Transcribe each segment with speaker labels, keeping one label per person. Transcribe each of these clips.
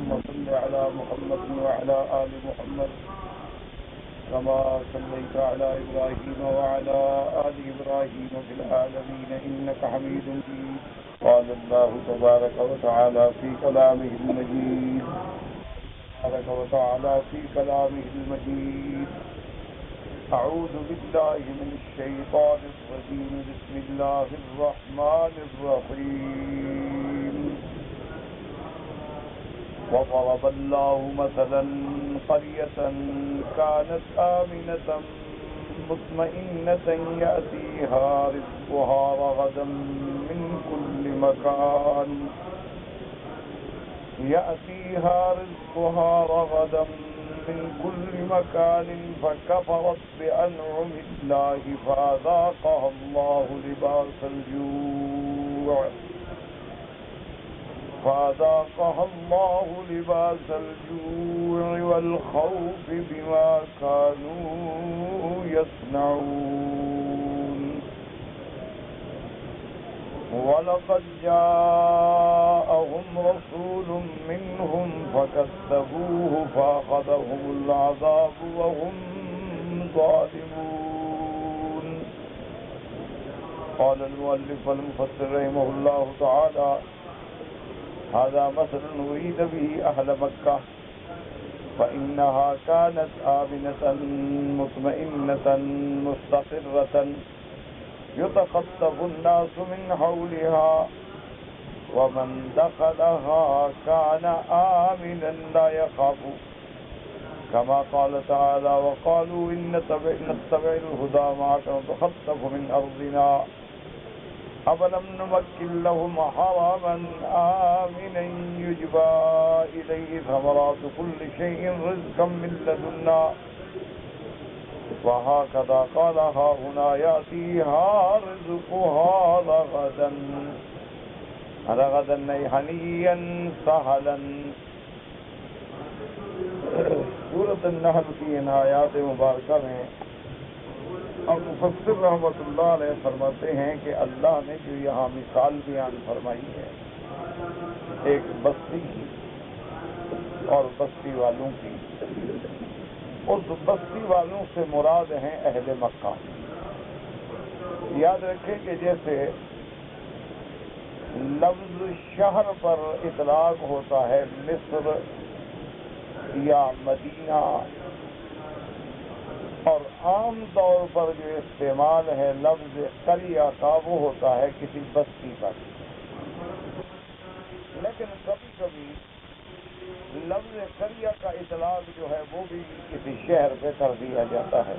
Speaker 1: اللهم صل على محمد وعلى آل محمد كما صليت على إبراهيم وعلى آل إبراهيم في العالمين إنك حميد مجيد. قال الله تبارك وتعالى في كلامه المجيد أعوذ بالله من الشيطان الرجيم. بسم الله الرحمن الرحيم. وضرب الله مثلا قرية كانت آمنة مطمئنة يأتيها رزقها رغدا من كل مكان فكفرت بأنعم الله فأذاقها الله لباس الجوع والخوف بما كانوا يصنعون. ولقد جاءهم رسول منهم فكذبوه فأخذهم العذاب وهم ظالمون. قال المؤلف والمفسر رحمه الله تعالى: هذا مثل أريد به أهل مكة فإنها كانت آمنة مطمئنة مستقرة يتخطف الناس من حولها ومن دخلها كان آمنا لا يخاف، كما قال تعالى: وقالوا إن نتبع الهدى معك نتخطف من أرضنا أَوَلَمْ نُمَكِّنْ لَهُمْ حَرَمًا آمِنًا يُجْبَى إِلَيْهِ ثَمَرَاتُ كُلِّ شَيْءٍ رِزْقًا مِنْ لَدُنَّا وَهَكَذَا قَالَ هَاهُنَا يَأْتِيهَا رِزْقُهَا رَغَدًا حَنِيًّا سَهَلًا. سورۃ النحل کی ان آیات مبارکہ میں اور مفسر رحمۃ اللہ علیہ فرماتے ہیں کہ اللہ نے جو یہاں مثال بیان فرمائی ہے ایک بستی کی اور بستی والوں کی، اس بستی والوں سے مراد ہیں اہل مکہ. یاد رکھیں کہ جیسے لفظ شہر پر اطلاق ہوتا ہے مصر یا مدینہ، اور عام طور پر جو استعمال ہے لفظ قریہ کا وہ ہوتا ہے کسی بستی پر، لیکن کبھی کبھی لفظ قریہ کا اطلاق جو ہے وہ بھی کسی شہر پہ کر دیا جاتا ہے.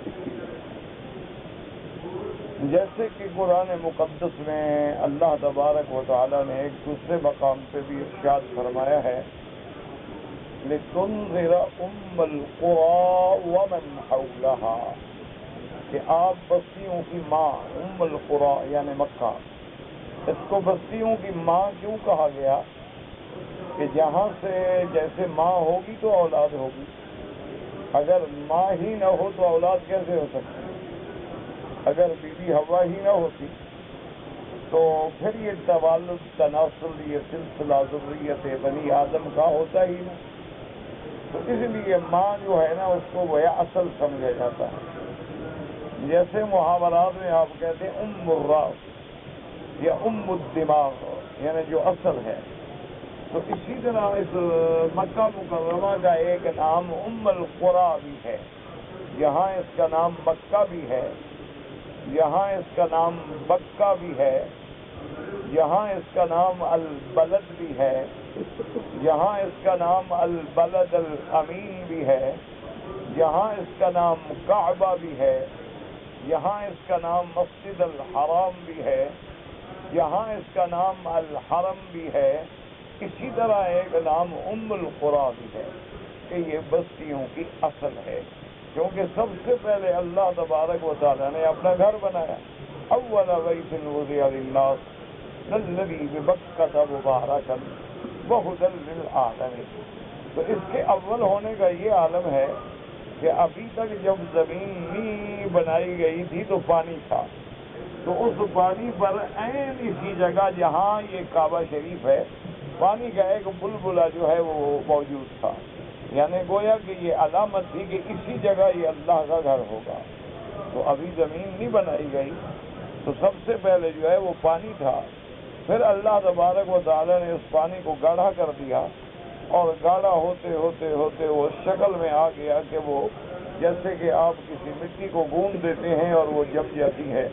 Speaker 1: جیسے کہ قرآن مقدس میں اللہ تبارک و تعالی نے ایک دوسرے مقام پہ بھی ارشاد فرمایا ہے: لِتُنذِرَ أُمَّ الْقُرَىٰ وَمَنْ حَوْلَهَا، کہ آپ بستیوں کی ماں، ام القریٰ یعنی مکہ، اس کو بستیوں کی ماں کیوں کہا گیا؟ کہ جہاں سے جیسے ماں ہوگی تو اولاد ہوگی، اگر ماں ہی نہ ہو تو اولاد کیسے ہو سکتی؟ اگر بی بی حوا ہی نہ ہوتی تو پھر یہ توالد، تناسل، یہ سلسلہ ذریت بنی آدم کا ہوتا ہی نہیں. تو اس لیے ماں جو ہے نا اس کو وہ اصل سمجھا جاتا ہے. جیسے محاورات میں آپ کہتے ہیں ام الراس یا ام الدماغ، یعنی جو اصل ہے. تو اسی طرح اس مکہ مکرمہ کا ایک نام ام القریٰ بھی ہے، یہاں اس کا نام مکہ بھی ہے، یہاں اس کا نام بکہ بھی ہے، یہاں اس کا نام البلد بھی ہے، یہاں اس کا نام البلد الامین بھی ہے، یہاں اس کا نام کعبہ بھی ہے، یہاں اس کا نام مسجد الحرام بھی ہے، یہاں اس کا نام الحرم بھی ہے. اسی طرح ایک نام ام القریٰ بھی ہے کہ یہ بستیوں کی اصل ہے، کیونکہ سب سے پہلے اللہ تبارک و تعالیٰ نے اپنا گھر بنایا. اول بیت وضع للناس الذی ببکۃ مبارکا وہدی للعالمین. تو اس کے اول ہونے کا یہ عالم ہے کہ ابھی تک جب زمین نہیں بنائی گئی تھی تو پانی تھا، تو اس پانی پر عین اسی جگہ جہاں یہ کعبہ شریف ہے پانی کا ایک بلبلہ جو ہے وہ موجود تھا، یعنی گویا کہ یہ علامت تھی کہ اسی جگہ یہ اللہ کا گھر ہوگا۔ تو ابھی زمین نہیں بنائی گئی، تو سب سے پہلے جو ہے وہ پانی تھا، پھر اللہ تبارک و تعالیٰ نے اس پانی کو گاڑھا کر دیا، اور گاڑھا ہوتے ہوتے ہوتے وہ شکل میں آ گیا کہ وہ جیسے کہ آپ کسی مٹی کو گوندھ دیتے ہیں اور وہ جم جاتی ہے،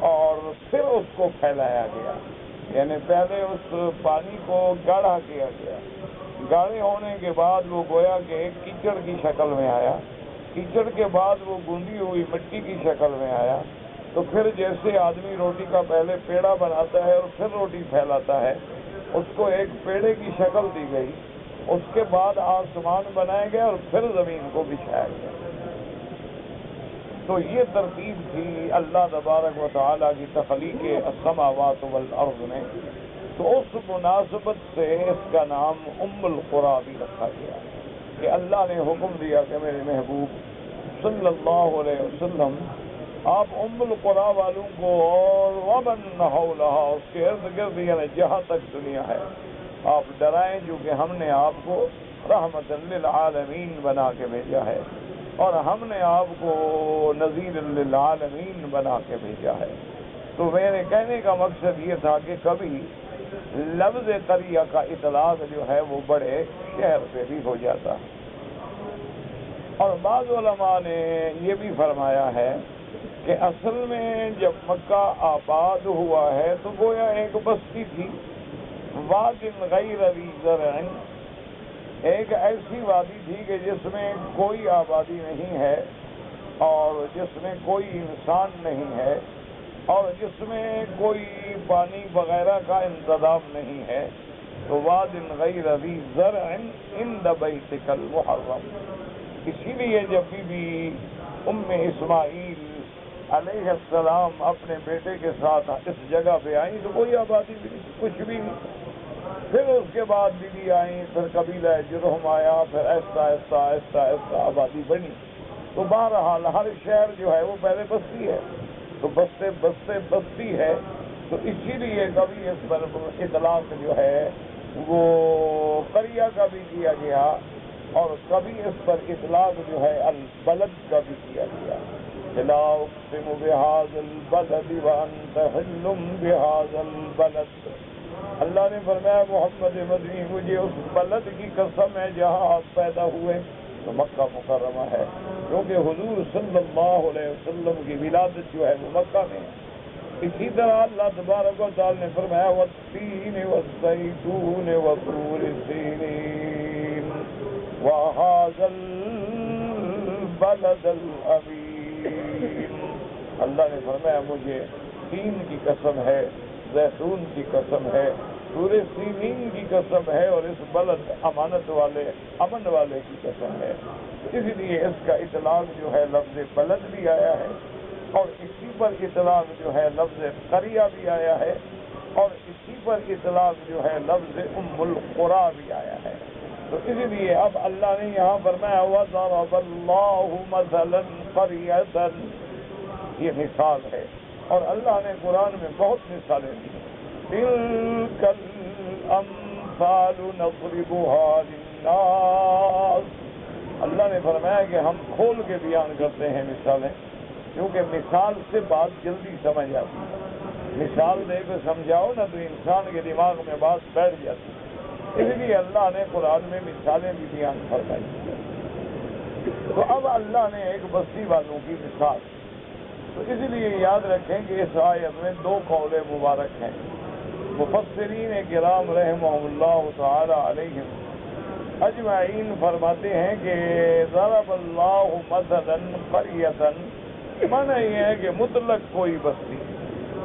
Speaker 1: اور پھر اس کو پھیلایا گیا، یعنی پہلے اس پانی کو گاڑھا کیا گیا، گاڑھے ہونے کے بعد وہ گویا کہ ایک کیچڑ کی شکل میں آیا، کیچڑ کے بعد وہ گوندھی ہوئی مٹی کی شکل میں آیا، تو پھر جیسے آدمی روٹی کا پہلے پیڑا بناتا ہے اور پھر روٹی پھیلاتا ہے، اس کو ایک پیڑے کی شکل دی گئی، اس کے بعد آسمان بنائے گئے اور پھر زمین کو بچھایا گیا۔ تو یہ ترتیب تھی اللہ تبارک و تعالیٰ کی تخلیق السماوات والارض میں، تو اس مناسبت سے اس کا نام ام القریٰ بھی رکھا گیا کہ اللہ نے حکم دیا کہ میرے محبوب صلی اللہ علیہ وسلم آپ ام القریٰ والوں کو اور ومن حولہا، اس کے ارد گرد یعنی جہاں تک دنیا ہے، آپ ڈرائیں جو کہ ہم نے آپ کو رحمت للعالمین بنا کے بھیجا ہے، اور ہم نے آپ کو نذیر للعالمین بنا کے بھیجا ہے۔ تو میرے کہنے کا مقصد یہ تھا کہ کبھی لفظ قریہ کا اطلاق جو ہے وہ بڑے شہر پہ بھی ہو جاتا ہے، اور بعض علماء نے یہ بھی فرمایا ہے کہ اصل میں جب مکہ آباد ہوا ہے تو گویا ایک بستی تھی، واد غیر ذی زرع، ایک ایسی وادی تھی کہ جس میں کوئی آبادی نہیں ہے اور جس میں کوئی انسان نہیں ہے اور جس میں کوئی پانی وغیرہ کا انتظام نہیں ہے، تو واد غیر ذی زرع عند بیتک المحرم۔ اسی لیے جب بھی ام اسماعیل علیہ السلام اپنے بیٹے کے ساتھ اس جگہ پہ آئیں تو کوئی آبادی بھی نہیں، کچھ بھی نہیں۔ پھر اس کے بعد بیوی آئیں، پھر قبیلہ جرہم آیا، پھر ایسا ایسا ایسا ایسا آبادی بنی۔ تو بہرحال ہر شہر جو ہے وہ پہلے بستی ہے، تو بستے بستے بستی ہے، تو اسی لیے کبھی اس پر اطلاق جو ہے وہ قریہ کا بھی کیا گیا، اور کبھی اس پر اطلاق جو ہے البلد کا بھی کیا گیا۔ لا اقسم بهذا البلد وانت حل بهذا البلد، اللہ نے فرمایا محمد مدنی مجھے اس بلد کی قسم ہے جہاں آپ پیدا ہوئے، تو مکہ مکرمہ ہے، کیونکہ حضور صلی اللہ علیہ وسلم کی ولادت جو ہے وہ مکہ میں ہے۔ اسی طرح اللہ تبارک و تعالی نے فرمایا والتین والزیتون وطور سینین وهذا البلد الامین، اللہ نے فرمایا مجھے تین کی قسم ہے، زیتون کی قسم ہے، طور سینین کی قسم ہے، اور اس بلد امانت والے امن والے کی قسم ہے۔ اس لیے اس کا اطلاق جو ہے لفظ بلد بھی آیا ہے، اور اسی پر اطلاق جو ہے لفظ قریہ بھی آیا ہے، اور اسی پر اطلاق جو ہے لفظ ام القریٰ بھی آیا ہے۔ تو اس لیے اب اللہ نے یہاں فرمایا وَضَرَبَ اللَّهُ مَثَلًا قَرْيَةً، یہ مثال ہے، اور اللہ نے قرآن میں بہت مثالیں دی۔ تِلْكَ الْأَمْثَالُ نَضْرِبُهَا لِلنَّاسِ، اللہ نے فرمایا کہ ہم کھول کے بیان کرتے ہیں مثالیں، کیونکہ مثال سے بات جلدی سمجھ آتی ہے، مثال دے کے سمجھاؤ نا تو انسان کے دماغ میں بات بیٹھ جاتی ہے، اس لیے اللہ نے قرآن میں مثالیں بھی بیان فرمائی۔ تو اب اللہ نے ایک بستی والوں کی مثال، تو اس لیے یاد رکھیں کہ اس آیت میں دو قول مبارک ہیں۔ مفسرین کرام رحمہم اللہ تعالی علیہم اجمعین فرماتے ہیں کہ ضرب اللہ مثلا قریۃ، معنی یہ ہے کہ مطلق کوئی بستی،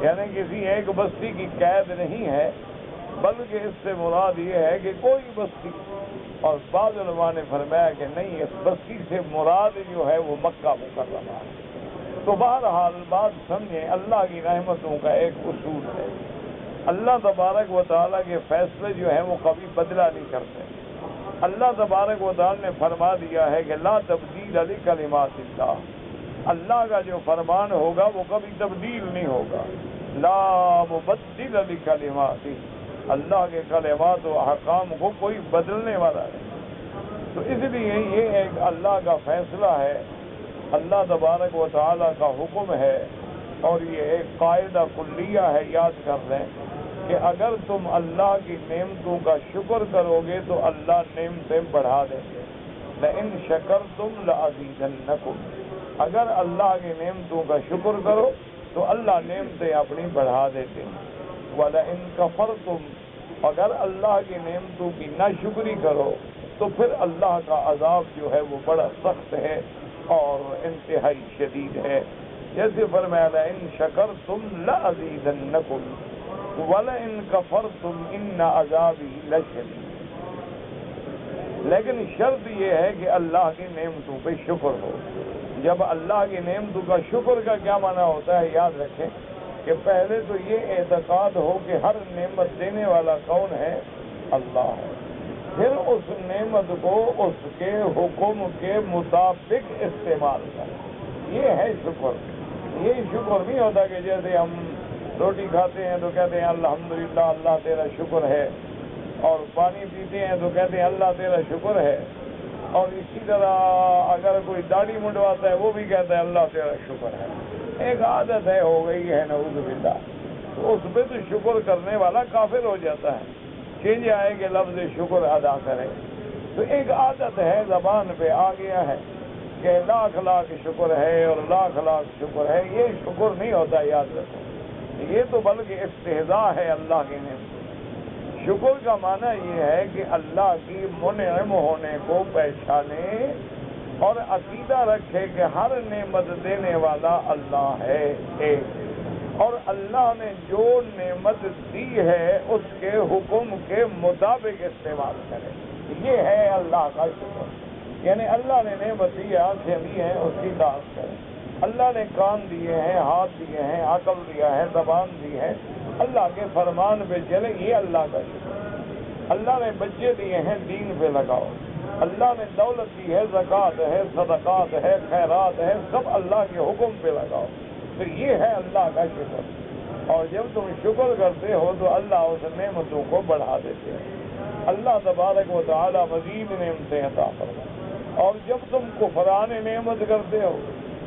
Speaker 1: یعنی کسی ایک بستی کی قید نہیں ہے، بلکہ اس سے مراد یہ ہے کہ کوئی بستی، اور بعض علماء نے فرمایا کہ نہیں، اس بستی سے مراد جو ہے وہ مکہ مکرمہ ہے۔ تو بہرحال بات سمجھیں، اللہ کی رحمتوں کا ایک اصول ہے، اللہ تبارک و تعالیٰ کے فیصلے جو ہیں وہ کبھی بدلہ نہیں کرتے۔ اللہ تبارک و تعالیٰ نے فرما دیا ہے کہ لا تبدیل لکلمات اللہ، اللہ کا جو فرمان ہوگا وہ کبھی تبدیل نہیں ہوگا۔ لا مبدل لکلماتہ، اللہ کے کلمات و احکام کو کوئی بدلنے والا نہیں۔ تو اس لیے یہ ایک اللہ کا فیصلہ ہے، اللہ تبارک و تعالیٰ کا حکم ہے، اور یہ ایک قاعدہ کلیہ ہے، یاد کر لیں کہ اگر تم اللہ کی نعمتوں کا شکر کرو گے تو اللہ نعمتیں بڑھا دیں گے۔ لئن شکرتم لأزیدنکم، اگر اللہ کی نعمتوں کا شکر کرو تو اللہ نعمتیں اپنی بڑھا دیتے ہیں۔ وَلَئِن كَفَرْتُمْ، اگر اللہ کی نعمتوں کی ناشکری کرو تو پھر اللہ کا عذاب جو ہے وہ بڑا سخت ہے اور انتہائی شدید ہے۔ جیسے فرمایا لَئِن شَكَرْتُمْ لَأَزِيدَنَّكُمْ وَلَئِن كَفَرْتُمْ إِنَّ عَذَابِي لَشَدِيدٌ۔ لیکن شرط یہ ہے کہ اللہ کی نعمتوں پہ شکر ہو۔ جب اللہ کی نعمتوں کا شکر کا کیا معنی ہوتا ہے، یاد رکھیں کہ پہلے تو یہ اعتقاد ہو کہ ہر نعمت دینے والا کون ہے، اللہ ہے، پھر اس نعمت کو اس کے حکم کے مطابق استعمال کریں، یہ ہے شکر۔ یہ شکر نہیں ہوتا کہ جیسے ہم روٹی کھاتے ہیں تو کہتے ہیں الحمدللہ اللہ تیرا شکر ہے، اور پانی پیتے ہیں تو کہتے ہیں اللہ تیرا شکر ہے، اور اسی طرح اگر کوئی داڑھی منڈواتا ہے وہ بھی کہتا ہے اللہ تیرا شکر ہے۔ ایک عادت ہے، ہو گئی ہے، نعوذ باللہ، تو اس پہ تو شکر کرنے والا کافر ہو جاتا ہے۔ چینج آئے کہ لفظ شکر ادا کرے، تو ایک عادت ہے، زبان پہ آ گیا ہے کہ لاکھ لاکھ شکر ہے اور لاکھ لاکھ شکر ہے، یہ شکر نہیں ہوتا، یاد رکھو، یہ تو بلکہ استہزاء ہے اللہ کی نعمت۔ شکر کا معنی یہ ہے کہ اللہ کی منعم ہونے کو پہچانے اور عقیدہ رکھے کہ ہر نعمت دینے والا اللہ ہے ایک، اور اللہ نے جو نعمت دی ہے اس کے حکم کے مطابق استعمال کرے، یہ ہے اللہ کا شکر۔ یعنی اللہ نے نعمت دی ہے، آنکھیں دی ہیں، اس کی اطاعت کرے۔ اللہ نے کان دیے ہیں، ہاتھ دیے ہیں، عقل دیا ہے، زبان دی ہے، اللہ کے فرمان پہ چلے، یہ اللہ کا شکر۔ اللہ نے بچے دیے ہیں، دین پہ لگاؤ۔ اللہ نے دولت دی ہے، زکوٰۃ ہے، صدقات ہے، خیرات ہے، سب اللہ کے حکم پہ لگاؤ، تو یہ ہے اللہ کا شکر۔ اور جب تم شکر کرتے ہو تو اللہ اس نعمتوں کو بڑھا دیتے ہیں، اللہ تبارک و تعالی مزید نعمتیں عطا فرمائے۔ اور جب تم کفران نعمت کرتے ہو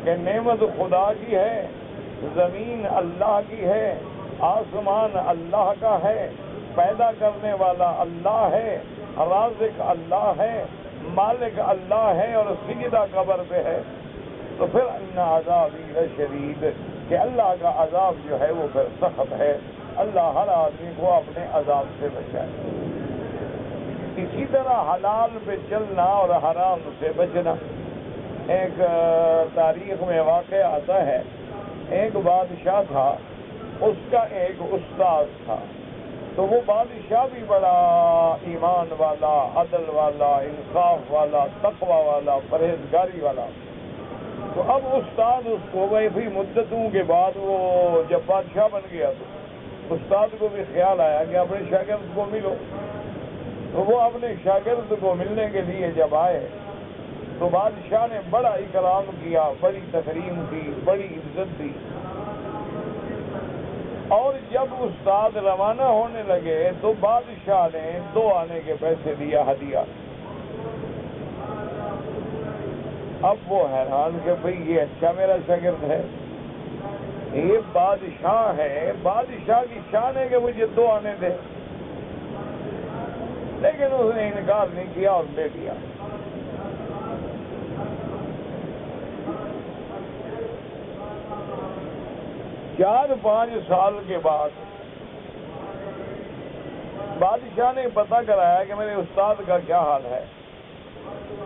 Speaker 1: کہ نعمت خدا کی ہے، زمین اللہ کی ہے، آسمان اللہ کا ہے، پیدا کرنے والا اللہ ہے، رازق اللہ ہے، مالک اللہ ہے، اور سجدہ قبر پہ ہے، تو پھر ان عذابی لشدید، کہ اللہ کا عذاب جو ہے وہ پھر سخت ہے۔ اللہ ہر آدمی کو اپنے عذاب سے بچائے۔ اسی طرح حلال پہ چلنا اور حرام سے بچنا۔ ایک تاریخ میں واقع آتا ہے، ایک بادشاہ تھا، اس کا ایک استاد تھا، تو وہ بادشاہ بھی بڑا ایمان والا، عدل والا، انصاف والا، تقوی والا، پرہیزگاری والا۔ تو اب استاد اس کو بھی مدتوں کے بعد وہ جب بادشاہ بن گیا تو استاد کو بھی خیال آیا کہ اپنے شاگرد کو ملو، تو وہ اپنے شاگرد کو ملنے کے لیے جب آئے تو بادشاہ نے بڑا اکرام کیا، بڑی تکریم کی، بڑی عزت دی، اور جب استاد روانہ ہونے لگے تو بادشاہ نے 2 آنے کے پیسے دیا ہدیہ۔ اب وہ حیران کہ بھئی یہ اچھا میرا شاگرد ہے، یہ بادشاہ ہے، بادشاہ کی شان ہے کہ مجھے 2 آنے دے، لیکن اس نے انکار نہیں کیا اور لے لیا۔ چار 5 سال کے بعد بادشاہ نے پتہ کرایا کہ میرے استاد کا کیا حال ہے،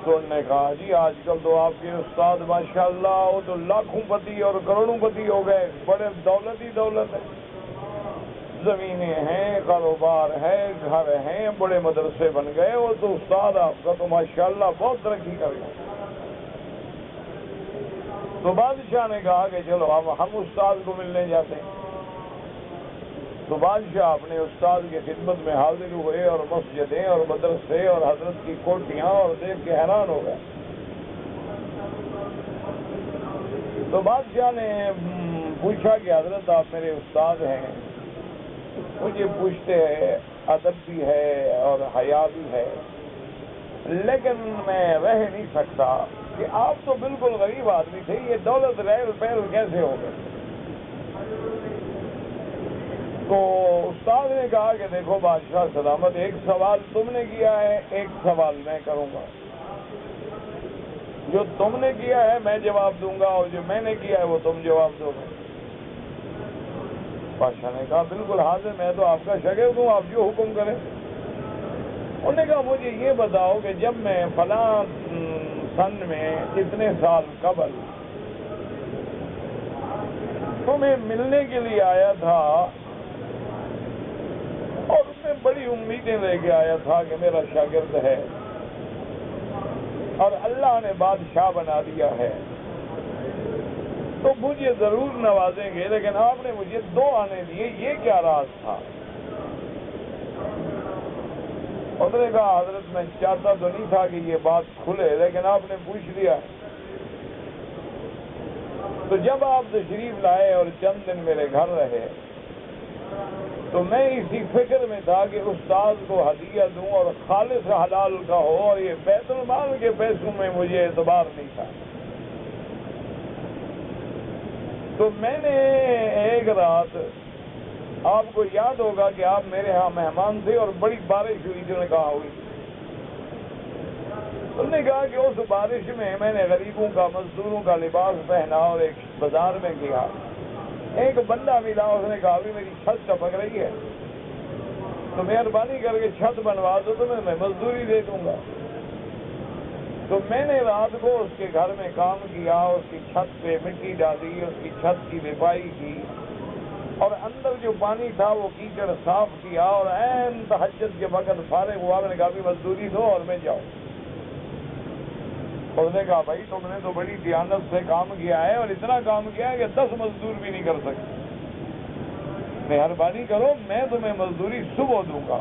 Speaker 1: تو انہوں نے کہا جی آج کل تو آپ کے استاد ماشاءاللہ وہ تو لاکھوں پتی اور کروڑوں پتی ہو گئے، بڑے دولت ہی دولت ہے، زمینیں ہیں، کاروبار ہے، گھر ہیں، بڑے مدرسے بن گئے، وہ تو استاد آپ کا تو ماشاءاللہ بہت ترقی کر گئے۔ تو بادشاہ نے کہا کہ چلو اب ہم استاد کو ملنے جاتے ہیں۔ تو بادشاہ اپنے استاد کی خدمت میں حاضر ہوئے، اور مسجدیں اور مدرسے اور حضرت کی کوٹیاں اور دیکھ کے حیران ہو گئے۔ تو بادشاہ نے پوچھا کہ حضرت آپ میرے استاد ہیں، مجھے پوچھتے ہیں ادب بھی ہے اور حیا بھی ہے، لیکن میں رہ نہیں سکتا کہ آپ تو بالکل غریب آدمی تھے، یہ دولت ریل پیل کیسے ہو گئے؟ تو استاد نے کہا کہ دیکھو بادشاہ سلامت، ایک سوال تم نے کیا ہے، ایک سوال میں کروں گا۔ جو تم نے کیا ہے میں جواب دوں گا، اور جو میں نے کیا ہے وہ تم جواب دو گے۔ بادشاہ نے کہا بالکل حاضر، میں تو آپ کا شاگرد ہوں، آپ جو حکم کریں۔ انہوں نے کہا مجھے یہ بتاؤ کہ جب میں فلاں سن میں اتنے سال قبل تمہیں ملنے کے لیے آیا تھا اور اس میں بڑی امیدیں لے کے آیا تھا کہ میرا شاگرد ہے اور اللہ نے بادشاہ بنا دیا ہے تو مجھے ضرور نوازیں گے، لیکن آپ نے مجھے 2 آنے دیے، یہ کیا راز تھا؟ اس نے کہا حضرت میں چاہتا تو نہیں تھا کہ یہ بات کھلے، لیکن آپ نے پوچھ لیا۔ تو جب آپ تشریف لائے اور چند دن میرے گھر رہے تو میں اسی فکر میں تھا کہ استاد کو ہدیہ دوں اور خالص حلال کا ہو، اور یہ بیت المال کے پیسوں میں مجھے اعتبار نہیں تھا۔ تو میں نے ایک رات، آپ کو یاد ہوگا کہ آپ میرے ہاں مہمان تھے اور بڑی بارش ہوئی تھی، انہوں نے کہا ہوئی۔ انہوں نے کہا کہ اس بارش میں نے غریبوں کا مزدوروں کا لباس پہنا اور ایک بازار میں گیا، ایک بندہ ملا، اس نے کہا ابھی میری چھت ٹپک رہی ہے تو مہربانی کر کے چھت بنوا دو تو میں مزدوری دے دوں گا۔ تو میں نے رات کو اس کے گھر میں کام کیا، اس کی چھت پہ مٹی ڈالی، اس کی چھت کی لپائی کی اور اندر جو پانی تھا وہ کیچڑ صاف کیا، اور عین تہجد کے وقت فارغ ہوا، میں نے کہا بھی مزدوری دو اور میں جاؤں۔ اس نے کہا بھائی تم نے تو بڑی دیانت سے کام کیا ہے اور اتنا کام کیا ہے کہ 10 مزدور بھی نہیں کر سکتے، مہربانی کرو میں تمہیں مزدوری صبح دوں گا،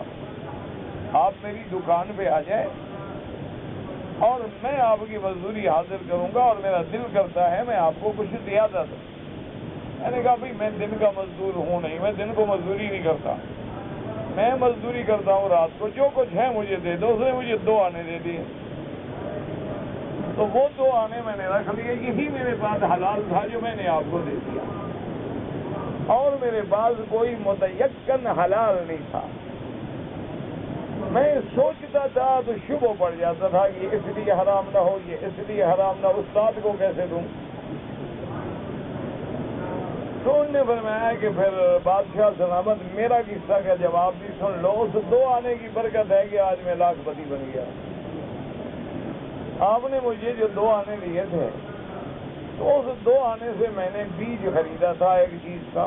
Speaker 1: آپ میری دکان پہ آ جائیں اور میں آپ کی مزدوری حاضر کروں گا، اور میرا دل کرتا ہے میں آپ کو کچھ زیادہ دوں۔ میں نے کہا بھائی میں دن کا مزدور ہوں نہیں، میں دن کو مزدوری نہیں کرتا، میں مزدوری کرتا ہوں رات کو، جو کچھ ہے مجھے دے دو۔ اس نے مجھے 2 آنے دے دیے، تو وہ 2 آنے میں نے رکھ لیے، یہی میرے پاس حلال تھا جو میں نے آپ کو دے دیا، اور میرے پاس کوئی متیقن حلال نہیں تھا۔ میں سوچتا تھا تو شبہ پڑ جاتا تھا کہ یہ اس لیے حرام نہ ہو، یہ اس لیے حرام نہ ہو، استاد کو کیسے دوں؟ تو انہوں نے فرمایا کہ پھر بادشاہ سلامت میرا قصہ کا جواب بھی سن لو، اس 2 آنے کی برکت ہے کہ آج میں لاکھ پتی بن گیا۔ آپ نے مجھے جو 2 آنے دیے تھے تو اس 2 آنے سے میں نے بیج خریدا تھا ایک چیز کا،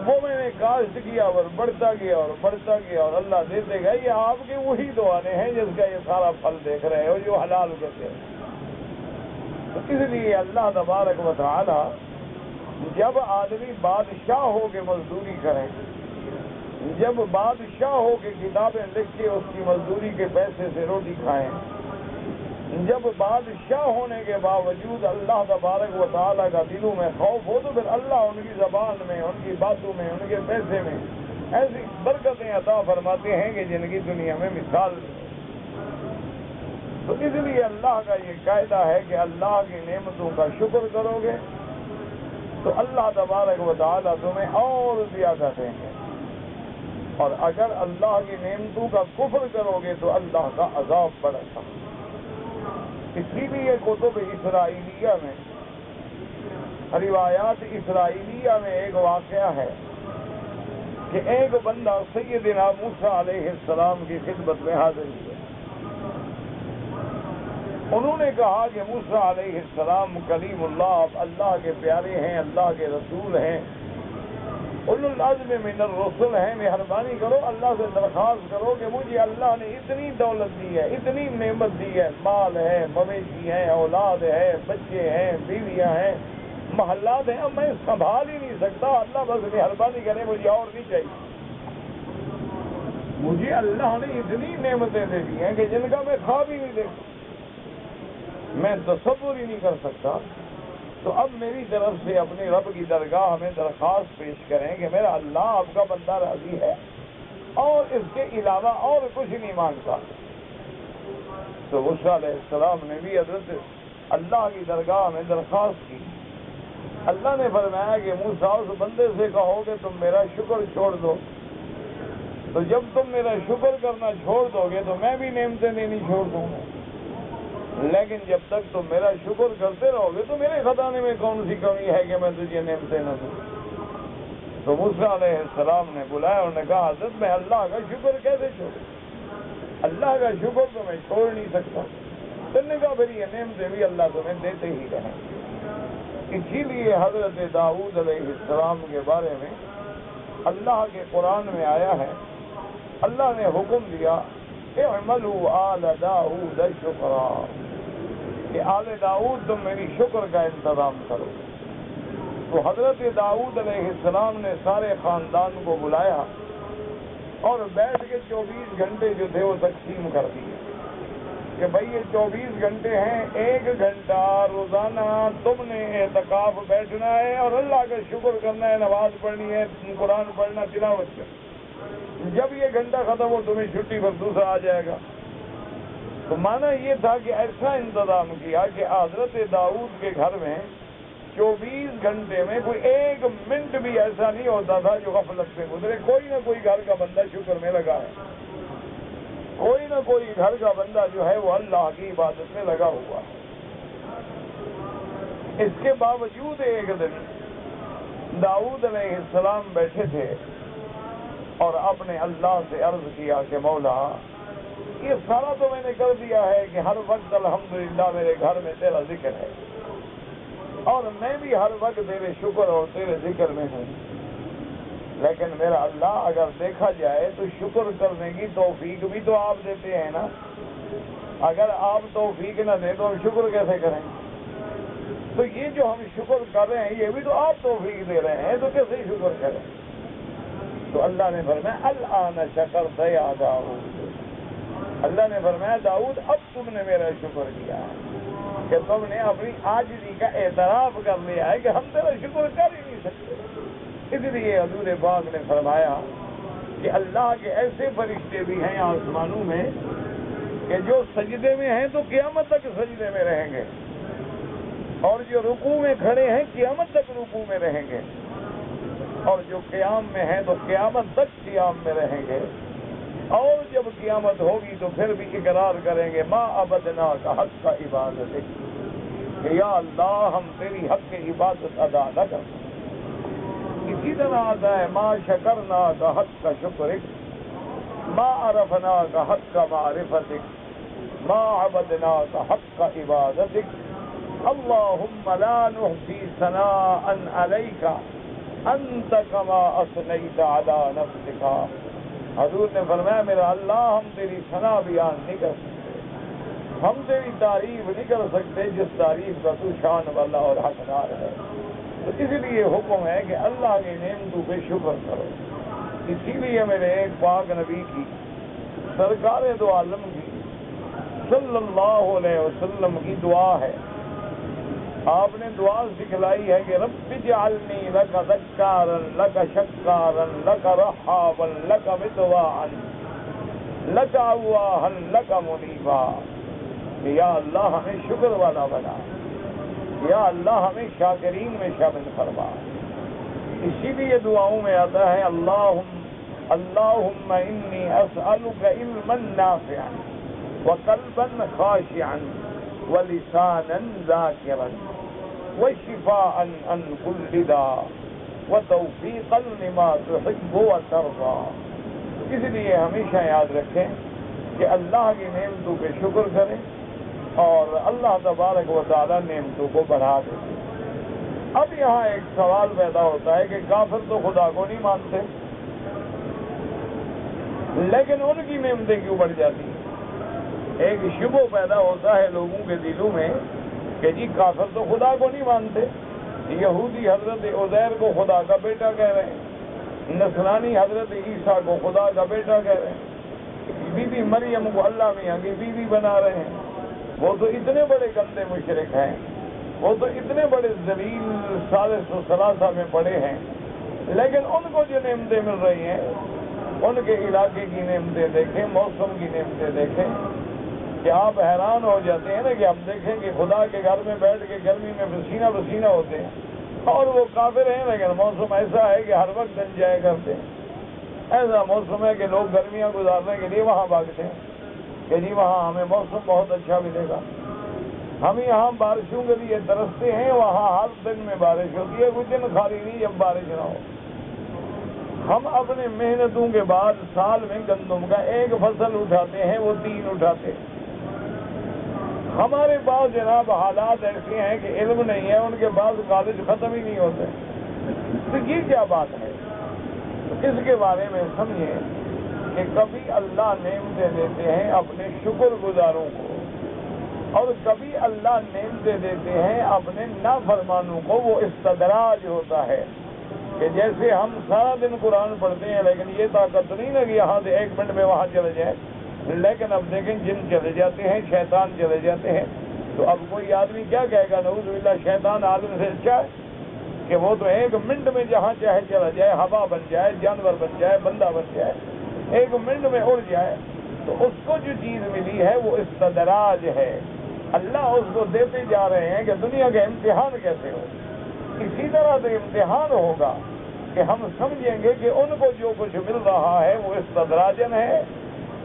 Speaker 1: وہ میں نے کاشت کیا اور بڑھتا گیا اور بڑھتا گیا، اور اللہ دیتے گئے۔ یہ آپ کے وہی 2 آنے ہیں جس کا یہ سارا پھل دیکھ رہے ہو جو حلال کہتے ہیں۔ تو اس لیے اللہ تبارک و تعالی جب آدمی بادشاہ ہو کے مزدوری کرے، جب بادشاہ ہو کے کتابیں لکھ کے اس کی مزدوری کے پیسے سے روٹی کھائیں، جب بادشاہ ہونے کے باوجود اللہ تبارک و تعالیٰ کا دلوں میں خوف ہو، تو پھر اللہ ان کی زبان میں، ان کی باتوں میں، ان کے پیسے میں ایسی برکتیں عطا فرماتے ہیں کہ جن کی دنیا میں مثال نہیں۔ تو اس لیے اللہ کا یہ قاعدہ ہے کہ اللہ کی نعمتوں کا شکر کرو گے تو اللہ تبارک و تعالیٰ تمہیں اور زیادہ دیں گے، اور اگر اللہ کی نعمتوں کا کفر کرو گے تو اللہ کا عذاب بڑھے گا۔ اسی لیے کتب اسرائیلیہ میں، روایات اسرائیلیہ میں ایک واقعہ ہے کہ ایک بندہ سیدنا موسیٰ علیہ السلام کی خدمت میں حاضر ہوا۔ انہوں نے کہا کہ موسیٰ علیہ السلام کلیم اللہ، آپ اللہ کے پیارے ہیں، اللہ کے رسول ہیں، اولو العزم من الرسل ہیں، مہربانی کرو اللہ سے درخواست کرو کہ مجھے اللہ نے اتنی دولت دی ہے، اتنی نعمت دی ہے، مال ہے، مویشی ہیں، اولاد ہے، بچے ہیں، بیویاں ہیں، محلات ہیں، اب میں سنبھال ہی نہیں سکتا، اللہ بس مہربانی کرے مجھے اور نہیں چاہیے۔ مجھے اللہ نے اتنی نعمتیں دے دی ہیں کہ جن کا میں خواب ہی نہیں دیکھتا، میں تصور ہی نہیں کر سکتا۔ تو اب میری طرف سے اپنی رب کی درگاہ میں درخواست پیش کریں کہ میرا اللہ آپ کا بندہ راضی ہے، اور اس کے علاوہ اور کچھ نہیں مانگتا. تو موسیٰ علیہ السلام نے بھی حضرت اللہ کی درگاہ میں درخواست کی. اللہ نے فرمایا کہ موسیٰ اس بندے سے کہو کہ تم میرا شکر چھوڑ دو. تو جب تم میرا شکر کرنا چھوڑ دو گے تو میں بھی نعمتیں دینی چھوڑ دوں گا. لیکن جب تک تم میرا شکر کرتے رہو گے تو میرے خزانے میں کون سی کمی ہے کہ میں تجھے نعمتیں نہ دوں. تو موسیٰ علیہ السلام نے بلایا اور نے کہا حضرت میں اللہ کا شکر کیسے چھوڑوں؟ اللہ کا شکر تو میں چھوڑ نہیں سکتا. تو نے کہا پھر یہ نعمتیں بھی اللہ تمہیں دیتے ہی رہیں. اسی لیے حضرت داؤد علیہ السلام کے بارے میں اللہ کے قرآن میں آیا ہے، اللہ نے حکم دیا اعملوا آل داؤد شکرا، کہ آل داؤد تم میری شکر کا انتظام کرو. تو حضرت داؤد علیہ السلام نے سارے خاندان کو بلایا اور بیٹھ کے 24 گھنٹے جو تھے وہ تقسیم کر دیے کہ بھائی یہ 24 گھنٹے ہیں، 1 گھنٹہ روزانہ تم نے اعتکاف بیٹھنا ہے اور اللہ کا شکر کرنا ہے، نماز پڑھنی ہے، قرآن پڑھنا، تلاوت کرنا. جب یہ گھنٹہ ختم ہو تمہیں چھٹی پر دوسرا آ جائے گا. تو مانا یہ تھا کہ ایسا انتظام کیا کہ حضرت داؤد کے گھر میں 24 گھنٹے میں کوئی 1 منٹ بھی ایسا نہیں ہوتا تھا جو غفلت سے گزرے. کوئی نہ کوئی گھر کا بندہ شکر میں لگا ہے، کوئی نہ کوئی گھر کا بندہ جو ہے وہ اللہ کی عبادت میں لگا ہوا ہے. اس کے باوجود ایک دن داؤد علیہ السلام بیٹھے تھے اور اپنے اللہ سے عرض کیا کہ مولا یہ سارا تو میں نے کر دیا ہے کہ ہر وقت الحمدللہ میرے گھر میں تیرا ذکر ہے اور میں بھی ہر وقت تیرے شکر اور تیرے ذکر میں ہوں، لیکن میرا اللہ اگر دیکھا جائے تو شکر کرنے کی توفیق بھی تو آپ دیتے ہیں نا. اگر آپ توفیق نہ دیں تو ہم شکر کیسے کریں؟ تو یہ جو ہم شکر کر رہے ہیں یہ بھی تو آپ توفیق دے رہے ہیں، تو کیسے شکر کریں؟ تو اللہ نے فرمایا الآن شکرت یا داؤد، اللہ نے فرمایا داؤد اب تم نے میرا شکر کیا کہ تم نے اپنی عاجزی کا اعتراف کر لیا ہے کہ ہم تیرا شکر کر ہی نہیں سکتے. اس لیے حضور پاک نے فرمایا کہ اللہ کے ایسے فرشتے بھی ہیں آسمانوں میں کہ جو سجدے میں ہیں تو قیامت تک سجدے میں رہیں گے، اور جو رکوع میں کھڑے ہیں قیامت تک رکوع میں رہیں گے، اور جو قیام میں ہیں تو قیامت تک قیام میں رہیں گے. اور جب قیامت ہوگی تو پھر بھی اقرار کریں گے ما عبدنا کا حق کا عبادت ہے کہ یا اللہ ہم تیری حق کی عبادت ادا نہ کر سکتے. اسی طرح آتا ہے ما شکرنا کا حق کا شکرک، ما عرفنا کا حق کا معرفتک، ما عبدنا کا حق کا عبادتک. اللہم لا نحصی ثناء علیک انت کما اثنیت علی نفسک. حضور نے فرمایا میرا اللہ ہم تیری ثنا بیان نہیں کر سکتے، ہم تیری تعریف نہیں کر سکتے جس تعریف کا تو شان والا اور حقدار ہے. تو اس لیے حکم ہے کہ اللہ کی نعمتوں پہ شکر کرو. اسی لیے میرے ایک پاک نبی کی سرکار دو عالم کی صلی اللہ علیہ وسلم کی دعا ہے، آپ نے دعا سکھلائی ہے کہ رب اجعلنی لک ذکارا لک شکارا لک رحابا لک مطواعا لک اواہا لک منیبا. یا اللہ ہمیں شکر والا بنا، یا اللہ ہمیں شاکرین میں شامل فرما. اسی لیے دعاؤں میں آتا ہے اللہم انی اسألک علما نافعا وقلبا خاشعا ولسانا ذاکرا وشفاء عن كل داء وتوفيقا لما تحب وترضى. اس لیے ہمیشہ یاد رکھیں کہ اللہ کی نعمتوں پہ شکر کریں اور اللہ تبارک و تعالی نعمتوں کو بڑھا دیں. اب یہاں ایک سوال پیدا ہوتا ہے کہ کافر تو خدا کو نہیں مانتے لیکن ان کی نعمتیں کیوں بڑھ جاتی ہیں؟ ایک شبہ پیدا ہوتا ہے لوگوں کے دلوں میں کہ جی کافر تو خدا کو نہیں مانتے، یہودی حضرت عزیر کو خدا کا بیٹا کہہ رہے ہیں، نصرانی حضرت عیسیٰ کو خدا کا بیٹا کہہ رہے ہیں، بی بی مریم کو اللہ میاں کی بیوی بنا رہے ہیں. وہ تو اتنے بڑے گندے مشرک ہیں، وہ تو اتنے بڑے ذلیل ثالث و ثلاثہ میں پڑے ہیں، لیکن ان کو جو نعمتیں مل رہی ہیں ان کے علاقے کی نعمتیں دیکھیں، موسم کی نعمتیں دیکھیں کہ آپ حیران ہو جاتے ہیں نا کہ ہم دیکھیں کہ خدا کے گھر میں بیٹھ کے گرمی میں پسینہ پسینہ ہوتے ہیں اور وہ کافر ہیں، لیکن موسم ایسا ہے کہ ہر وقت انجوائے کرتے ہیں۔ ایسا موسم ہے کہ لوگ گرمیاں گزارنے کے لیے وہاں بھاگتے ہیں کہ جی وہاں ہمیں موسم بہت اچھا ملے گا۔ ہم یہاں بارشوں کے لیے ترستے ہیں، وہاں ہر دن میں بارش ہوتی ہے، کوئی دن خالی نہیں جب بارش نہ ہو۔ ہم اپنے محنتوں کے بعد سال میں گندم کا ایک فصل اٹھاتے ہیں، وہ 3 اٹھاتے ہیں۔ ہمارے پاس جناب حالات ایسے ہیں کہ علم نہیں ہے، ان کے پاس کالج ختم ہی نہیں ہوتے۔ تو یہ کیا بات ہے؟ تو اس کے بارے میں سمجھیں کہ کبھی اللہ نعمتیں دیتے ہیں اپنے شکر گزاروں کو، اور کبھی اللہ نعمتیں دیتے ہیں اپنے نافرمانوں کو، وہ استدراج ہوتا ہے۔ کہ جیسے ہم سارا دن قرآن پڑھتے ہیں لیکن یہ طاقت نہیں نا کہ یہاں سے 1 منٹ میں وہاں چلے جائیں، لیکن اب دیکھیں جن چلے جاتے ہیں، شیطان چلے جاتے ہیں، تو اب کوئی آدمی کیا کہے گا؟ نعوذ باللہ، شیطان عالم سے اچھا ہے کہ وہ تو 1 منٹ میں جہاں چاہے چلا جائے، ہوا بن جائے، جانور بن جائے، بندہ بن جائے، 1 منٹ میں اڑ جائے۔ تو اس کو جو چیز ملی ہے وہ استدراج ہے، اللہ اس کو دیتے جا رہے ہیں کہ دنیا کا امتحان کیسے ہو۔ اسی طرح سے امتحان ہوگا کہ ہم سمجھیں گے کہ ان کو جو کچھ مل رہا ہے وہ استدراجن ہے،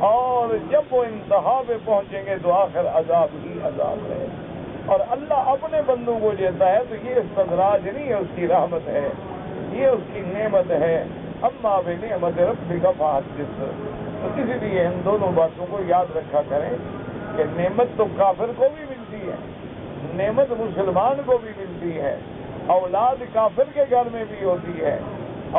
Speaker 1: اور جب وہ انتہا پہ پہنچیں گے تو آخر عذاب ہی عذاب ہے۔ اور اللہ اپنے بندوں کو دیتا ہے تو یہ استدراج نہیں ہے، اس کی رحمت ہے، یہ اس کی نعمت ہے۔ اما بنعمت ربک فحدث۔ تو اسی لیے ان دونوں باتوں کو یاد رکھا کریں کہ نعمت تو کافر کو بھی ملتی ہے، نعمت مسلمان کو بھی ملتی ہے، اولاد کافر کے گھر میں بھی ہوتی ہے،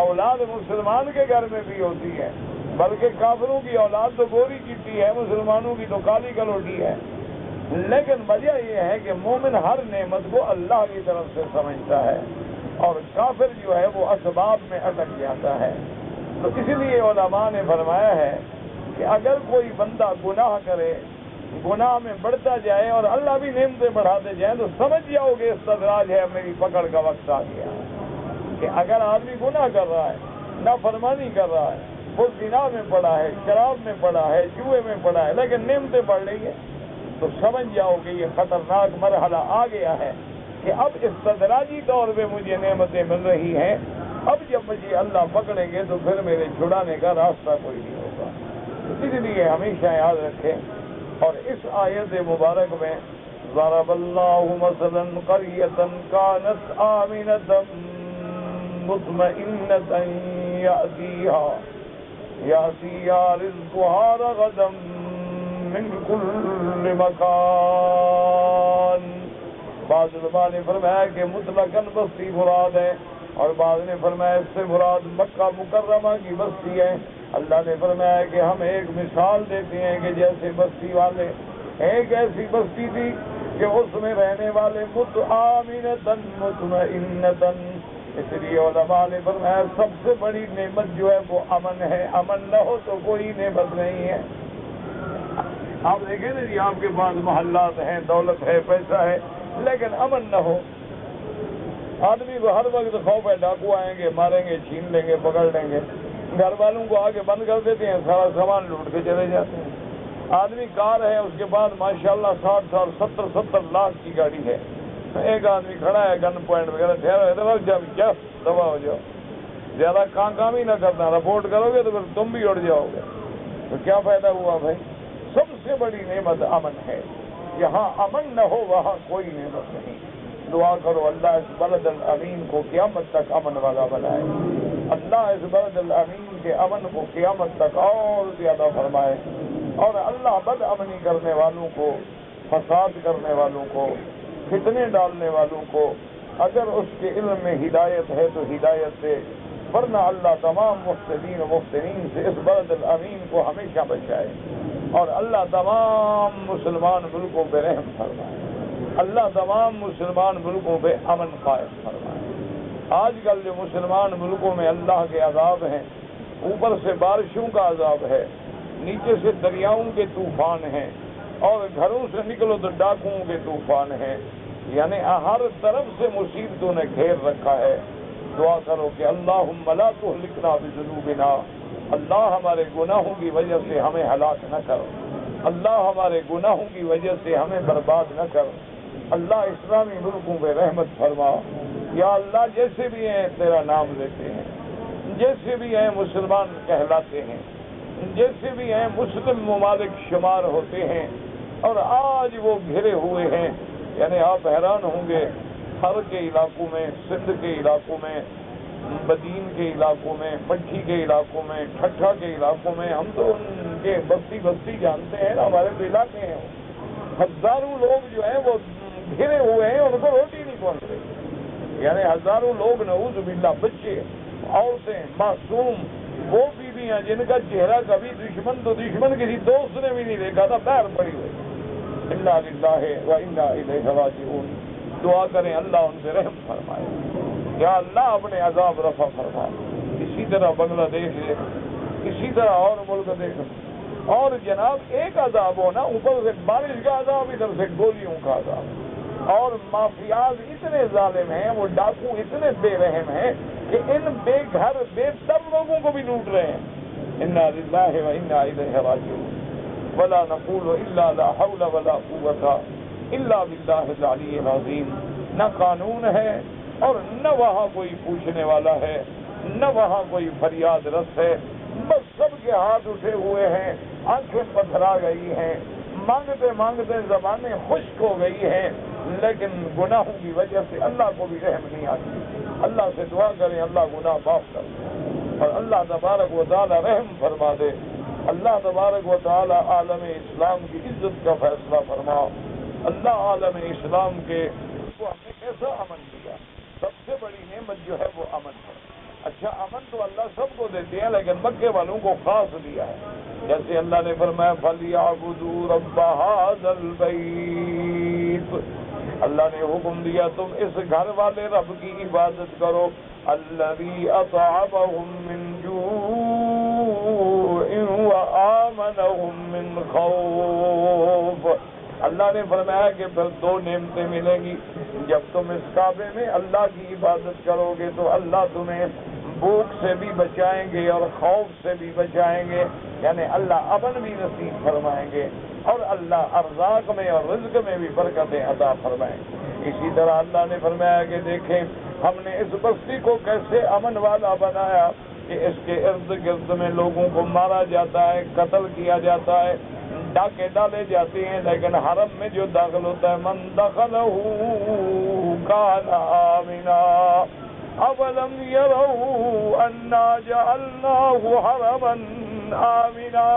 Speaker 1: اولاد مسلمان کے گھر میں بھی ہوتی ہے، بلکہ کافروں کی اولاد تو گوری چٹی ہے، مسلمانوں کی تو کالی کلوٹی ہے۔ لیکن وجہ یہ ہے کہ مومن ہر نعمت کو اللہ کی طرف سے سمجھتا ہے، اور کافر جو ہے وہ اسباب میں اٹک جاتا ہے۔ تو اسی لیے علماء نے فرمایا ہے کہ اگر کوئی بندہ گناہ کرے، گناہ میں بڑھتا جائے اور اللہ بھی نعمتیں بڑھاتے جائیں، تو سمجھ جاؤ کہ استدراج ہے، میری پکڑ کا وقت آ گیا۔ کہ اگر آدمی گناہ کر رہا ہے، نافرمانی کر رہا ہے، وہ زنا میں پڑا ہے، شراب میں پڑا ہے، جوئے میں پڑا ہے، لیکن نعمتیں بڑھ رہی ہیں، تو سمجھ جاؤ کہ یہ خطرناک مرحلہ آ گیا ہے کہ اب استدراجی طور پہ مجھے نعمتیں مل رہی ہیں، اب جب مجھے اللہ پکڑیں گے تو پھر میرے چھڑانے کا راستہ کوئی نہیں ہوگا۔ اس لیے ہمیشہ یاد رکھیں، اور اس آیت مبارک میں ضرب اللہ مثلا قریۃ کانت آمنۃ مطمئنۃ یأتیہا رزقہا رغدا من کل مکان۔ بعض علماء نے فرمایا کہ مطلقاً بستی مراد ہے، اور بعض نے فرمایا اس سے مراد مکہ مکرمہ کی بستی ہے۔ اللہ نے فرمایا کہ ہم ایک مثال دیتے ہیں کہ جیسے بستی والے، ایک ایسی بستی تھی کہ اس میں رہنے والے آمنۃ مطمئنۃ، اس لیے علماء نے فرمایا سب سے بڑی نعمت جو ہے وہ امن ہے، امن نہ ہو تو کوئی نعمت نہیں ہے۔ آپ دیکھیں نا جی، آپ کے پاس محلات ہیں، دولت ہے، پیسہ ہے، لیکن امن نہ ہو، آدمی کو ہر وقت خوف ہے ڈاکو آئیں گے، ماریں گے، چھین لیں گے، پکڑ لیں گے، گھر والوں کو آگے بند کر دیتے ہیں، سارا سامان لوٹ کے چلے جاتے ہیں۔ آدمی کار ہے، اس کے بعد ماشاءاللہ 60 سال 70 لاکھ کی گاڑی ہے، ایک آدمی کھڑا ہے گن پوائنٹ وغیرہ، ٹھہرا کیا دبا ہو جاؤ، زیادہ کام ہی نہ کرنا، رپورٹ کرو گے تو پھر تم بھی اڑ جاؤ گے، تو کیا فائدہ ہوا بھائی؟ سب سے بڑی نعمت امن ہے، یہاں امن نہ ہو وہاں کوئی نعمت نہیں۔ دعا کرو اللہ اس بلد الامین کو قیامت تک امن والا بنائے، اللہ اس بلد الامین کے امن کو قیامت تک اور زیادہ فرمائے، اور اللہ بد امنی کرنے والوں کو، فساد کرنے والوں کو، فتنے ڈالنے والوں کو اگر اس کے علم میں ہدایت ہے تو ہدایت دے، ورنہ اللہ تمام مفسدین و مفترین سے اس بلد الامین کو ہمیشہ بچائے، اور اللہ تمام مسلمان ملکوں پہ رحم فرمائے، اللہ تمام مسلمان ملکوں پہ امن قائم فرمائے۔ آج کل جو مسلمان ملکوں میں اللہ کے عذاب ہیں، اوپر سے بارشوں کا عذاب ہے، نیچے سے دریاؤں کے طوفان ہیں، اور گھروں سے نکلو تو ڈاکوؤں کے طوفان ہیں، یعنی ہر طرف سے مصیبتوں نے گھیر رکھا ہے۔ دعا کرو کہ اللہم لا تہلکنا بذنوبنا اللہ ہمارے گناہوں کی وجہ سے ہمیں ہلاک نہ کر، اللہ ہمارے گناہوں کی وجہ سے ہمیں برباد نہ کر، اللہ اسلامی ملکوں پہ رحمت فرما۔ یا اللہ جیسے بھی ہیں تیرا نام لیتے ہیں، جیسے بھی ہیں مسلمان کہلاتے ہیں، جیسے بھی ہیں مسلم ممالک شمار ہوتے ہیں، اور آج وہ گھرے ہوئے ہیں، یعنی آپ حیران ہوں گے، تھر کے علاقوں میں، سندھ کے علاقوں میں، بدین کے علاقوں میں، پٹھی کے علاقوں میں، ٹھٹھا کے علاقوں میں، ہم تو ان کے بستی بستی جانتے ہیں نا، ہمارے تو علاقے ہیں، ہزاروں لوگ جو ہیں وہ گھرے ہوئے ہیں، ان کو روٹی نہیں پہنچ رہی، یعنی ہزاروں لوگ نعوذ باللہ، بچے، عورتیں، معصوم، وہ بیویاں جن کا چہرہ کبھی دشمن تو دشمن کسی دوست نے بھی نہیں دیکھا تھا، باہر پڑی ہوئی، انا للہ و انا الیہ راجعون۔ دعا کریں اللہ ان سے رحم فرمائے، یا اللہ اپنے عذاب رفع فرما۔ اسی طرح بنگلہ دیش دیکھ، اسی طرح اور ملک دیکھ، اور جناب ایک عذاب ہونا، اوپر سے بارش کا عذاب، ادھر سے گولیوں کا عذاب، اور مافیاز اتنے ظالم ہیں، وہ ڈاکو اتنے بے رحم ہیں کہ ان بے گھر بے دم لوگوں کو بھی لوٹ رہے ہیں۔ انا للہ و انا الیہ راجعون۔ ولا نقول الا لا حول ولا قوت الا باللہ العلی العظیم۔ نہ قانون ہے اور نہ وہاں کوئی پوچھنے والا ہے، نہ وہاں کوئی فریاد رس ہے، بس سب کے ہاتھ اٹھے ہوئے ہیں، آنکھیں پتھرا گئی ہیں، مانگتے مانگتے زبانیں خشک ہو گئی ہیں، لیکن گناہوں کی وجہ سے اللہ کو بھی رحم نہیں آتی۔ اللہ سے دعا کریں اللہ گناہ معاف کر دے، اور اللہ تبارک و تعالی رحم فرما دے۔ اللہ تبارک و تعالی عالم اسلام کی عزت کا فیصلہ فرما۔ اللہ عالم اسلام کے کو ہم نے کیسا امن دیا، سب سے بڑی نعمت جو ہے وہ امن ہے۔ اچھا امن تو اللہ سب کو دیتے ہیں، لیکن مکے والوں کو خاص دیا ہے، جیسے اللہ نے فرمایا فَلْيَعْبُدُوا رَبَّ هَٰذَا الْبَيْتِ، اللہ نے حکم دیا تم اس گھر والے رب کی عبادت کرو، الَّذِي أَطْعَمَهُم مِّن جُوعٍ وَآمَنَهُم مِّن خَوْفٍ۔ اللہ نے فرمایا کہ پھر دو نعمتیں ملیں گی، جب تم اس کعبے میں اللہ کی عبادت کرو گے تو اللہ تمہیں بھوک سے بھی بچائیں گے اور خوف سے بھی بچائیں گے، یعنی اللہ امن بھی نصیب فرمائیں گے، اور اللہ ارزاق میں اور رزق میں بھی برکتیں عطا فرمائیں گے۔ اسی طرح اللہ نے فرمایا کہ دیکھیں ہم نے اس بستی کو کیسے امن والا بنایا کہ اس کے ارد گرد میں لوگوں کو مارا جاتا ہے، قتل کیا جاتا ہے، ڈاکے ڈالے جاتے ہیں، لیکن حرم میں جو داخل ہوتا ہے من دخلہ کان آمنا اولم یروا انا جعلناہ حرما آمنا۔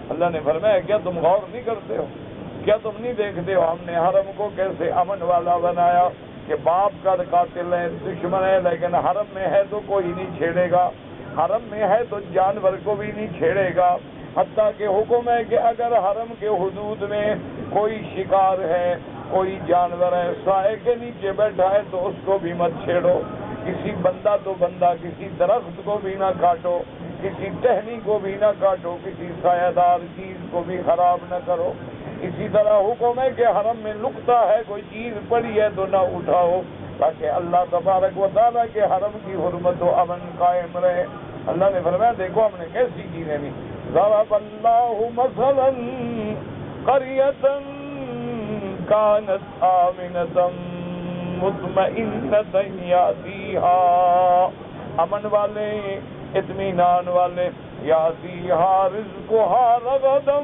Speaker 1: اللہ نے فرمایا کیا تم غور نہیں کرتے ہو، کیا تم نہیں دیکھتے ہو ہم نے حرم کو کیسے امن والا بنایا کہ باپ کا قاتل ہے، دشمن ہے، لیکن حرم میں ہے تو کوئی نہیں چھیڑے گا، حرم میں ہے تو جانور کو بھی نہیں چھیڑے گا، حتیٰ کہ حکم ہے کہ اگر حرم کے حدود میں کوئی شکار ہے، کوئی جانور ہے، سائے کے نیچے بیٹھا ہے تو اس کو بھی مت چھیڑو، کسی بندہ تو بندہ، کسی درخت کو بھی نہ کاٹو، کسی ٹہنی کو بھی نہ کاٹو، کسی سایہ دار چیز کو بھی خراب نہ کرو۔ اسی طرح حکم ہے کہ حرم میں نقطہ ہے، کوئی چیز پڑی ہے تو نہ اٹھاؤ، تاکہ اللہ تبارک و تعالیٰ کے حرم کی حرمت و امن قائم رہے۔ اللہ نے فرمایا دیکھو ہم نے کیسی چیزیں دی، ضرب اللہ مثلا قریۃ کانت آمنۃ مطمئنۃ یأتیہا، امن والے، اطمینان والے، یأتیہا رزقہا رغدا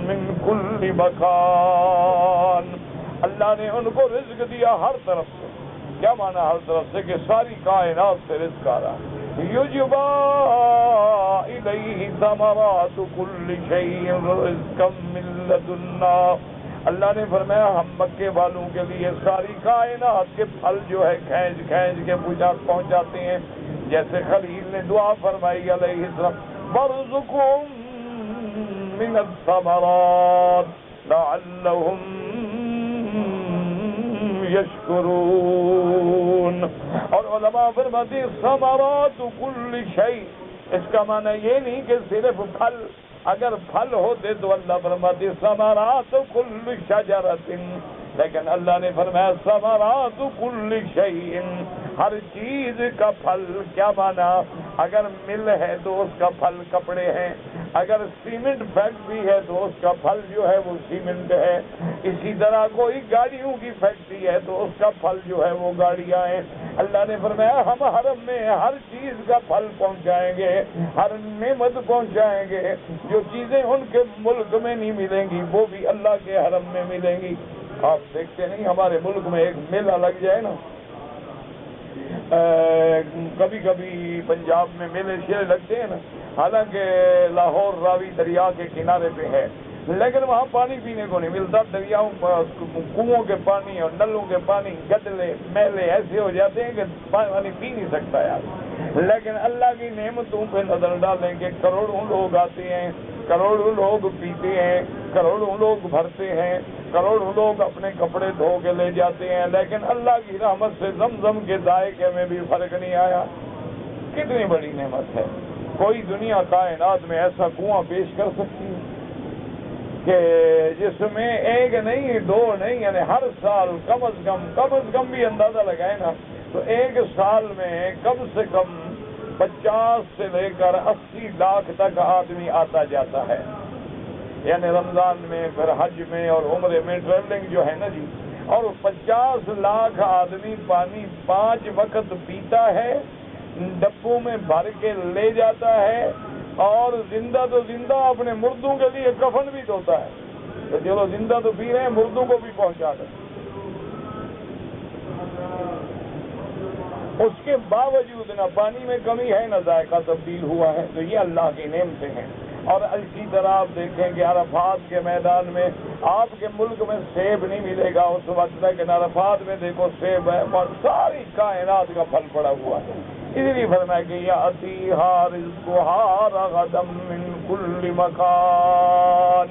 Speaker 1: من کل مکان، اللہ نے ان کو رزق دیا ہر طرف سے۔ کیا معنی ہر طرف سے؟ کہ ساری کائنات سے رزق آ رہا ہے۔ یجبا الیہ ثمرات کل شیء رزقا من لدنا، اللہ نے فرمایا ہم مکے والوں کے لیے ساری کائنات کے پھل جو ہے کھینچ کھینچ کے پہنچاتے ہیں، جیسے خلیل نے دعا فرمائی علیہ السلام وارزقہم من الثمرات لعلہم یشکرون۔ اور علماء فرماتے ہیں ثمرات کل شیء، اس کا معنی یہ نہیں کہ صرف پھل، اگر پھل ہوتے تو اللہ فرماتے ثمرات کل شجرۃ، لیکن اللہ نے فرمایا ثمرات کل شیء، ہر چیز کا پھل کیا مانا؟ اگر مل ہے تو اس کا پھل کپڑے ہیں، اگر سیمنٹ فیکٹری ہے تو اس کا پھل جو ہے وہ سیمنٹ ہے، اسی طرح کوئی گاڑیوں کی فیکٹری ہے تو اس کا پھل جو ہے وہ گاڑیاں ہیں۔ اللہ نے فرمایا ہم حرم میں ہر چیز کا پھل پہنچائیں گے، ہر نعمت پہنچائیں گے، جو چیزیں ان کے ملک میں نہیں ملیں گی وہ بھی اللہ کے حرم میں ملیں گی۔ آپ دیکھتے نہیں ہمارے ملک میں ایک میلہ لگ جائے نا، کبھی کبھی پنجاب میں میلے شیلے لگتے ہیں نا، حالانکہ لاہور راوی دریا کے کنارے پہ ہے، لیکن وہاں پانی پینے کو نہیں ملتا، دریاؤں کنووں کے پانی اور نلوں کے پانی گدلے میلے ایسے ہو جاتے ہیں کہ پانی پی نہیں سکتا یار۔ لیکن اللہ کی نعمتوں پہ نظر ڈالیں کہ کروڑوں لوگ آتے ہیں، کروڑوں لوگ پیتے ہیں، کروڑوں لوگ بھرتے ہیں، کروڑوں لوگ اپنے کپڑے دھو کے لے جاتے ہیں، لیکن اللہ کی رحمت سے زمزم کے ذائقے میں بھی فرق نہیں آیا۔ کتنی بڑی نعمت ہے! کوئی دنیا کائنات میں ایسا کنواں پیش کر سکتی ہے کہ جس میں ایک نہیں دو نہیں، یعنی ہر سال کم از کم بھی اندازہ لگائے نا تو ایک سال میں کم سے کم 50 سے لے کر 80 لاکھ تک آدمی آتا جاتا ہے، یعنی رمضان میں، پھر حج میں اور عمرے میں ٹریولنگ جو ہے نا جی، اور 50 لاکھ آدمی پانی 5 وقت پیتا ہے، ڈبوں میں بھر کے لے جاتا ہے، اور زندہ تو زندہ اپنے مردوں کے لیے کفن بھی دھوتا ہے، تو چلو زندہ تو پی رہے ہیں، مردوں کو بھی پہنچا دیں۔ اس کے باوجود نہ پانی میں کمی ہے نہ ذائقہ تبدیل ہوا ہے، تو یہ اللہ کی نعمتیں ہیں۔ اور اسی طرح آپ دیکھیں کہ عرفات کے میدان میں آپ کے ملک میں سیب نہیں ملے گا اس وقت، لیکن عرفات میں دیکھو سیب ہے اور ساری کائنات کا پھل پڑا ہوا ہے۔ اس لیے فرمایا کہ یاتیھا رزقھا رغدا من کل مکان،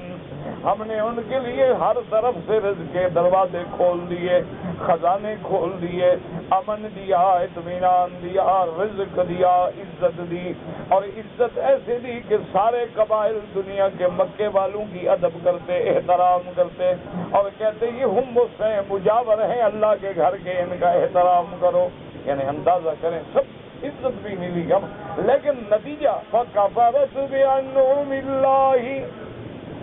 Speaker 1: ہم نے ان کے لیے ہر طرف سے رزق کے دروازے کھول دیے، خزانے کھول دیے، امن دیا، اطمینان دیا، رزق دیا، عزت دی، اور عزت ایسے دی کہ سارے قبائل دنیا کے مکے والوں کی ادب کرتے، احترام کرتے، اور کہتے یہ ہم سے مجاور ہیں اللہ کے گھر کے، ان کا احترام کرو۔ یعنی اندازہ کریں سب عزت بھی ملی ہم، لیکن نتیجہ فَكَفَرَتْ بِأَنْعُمِ اللَّهِ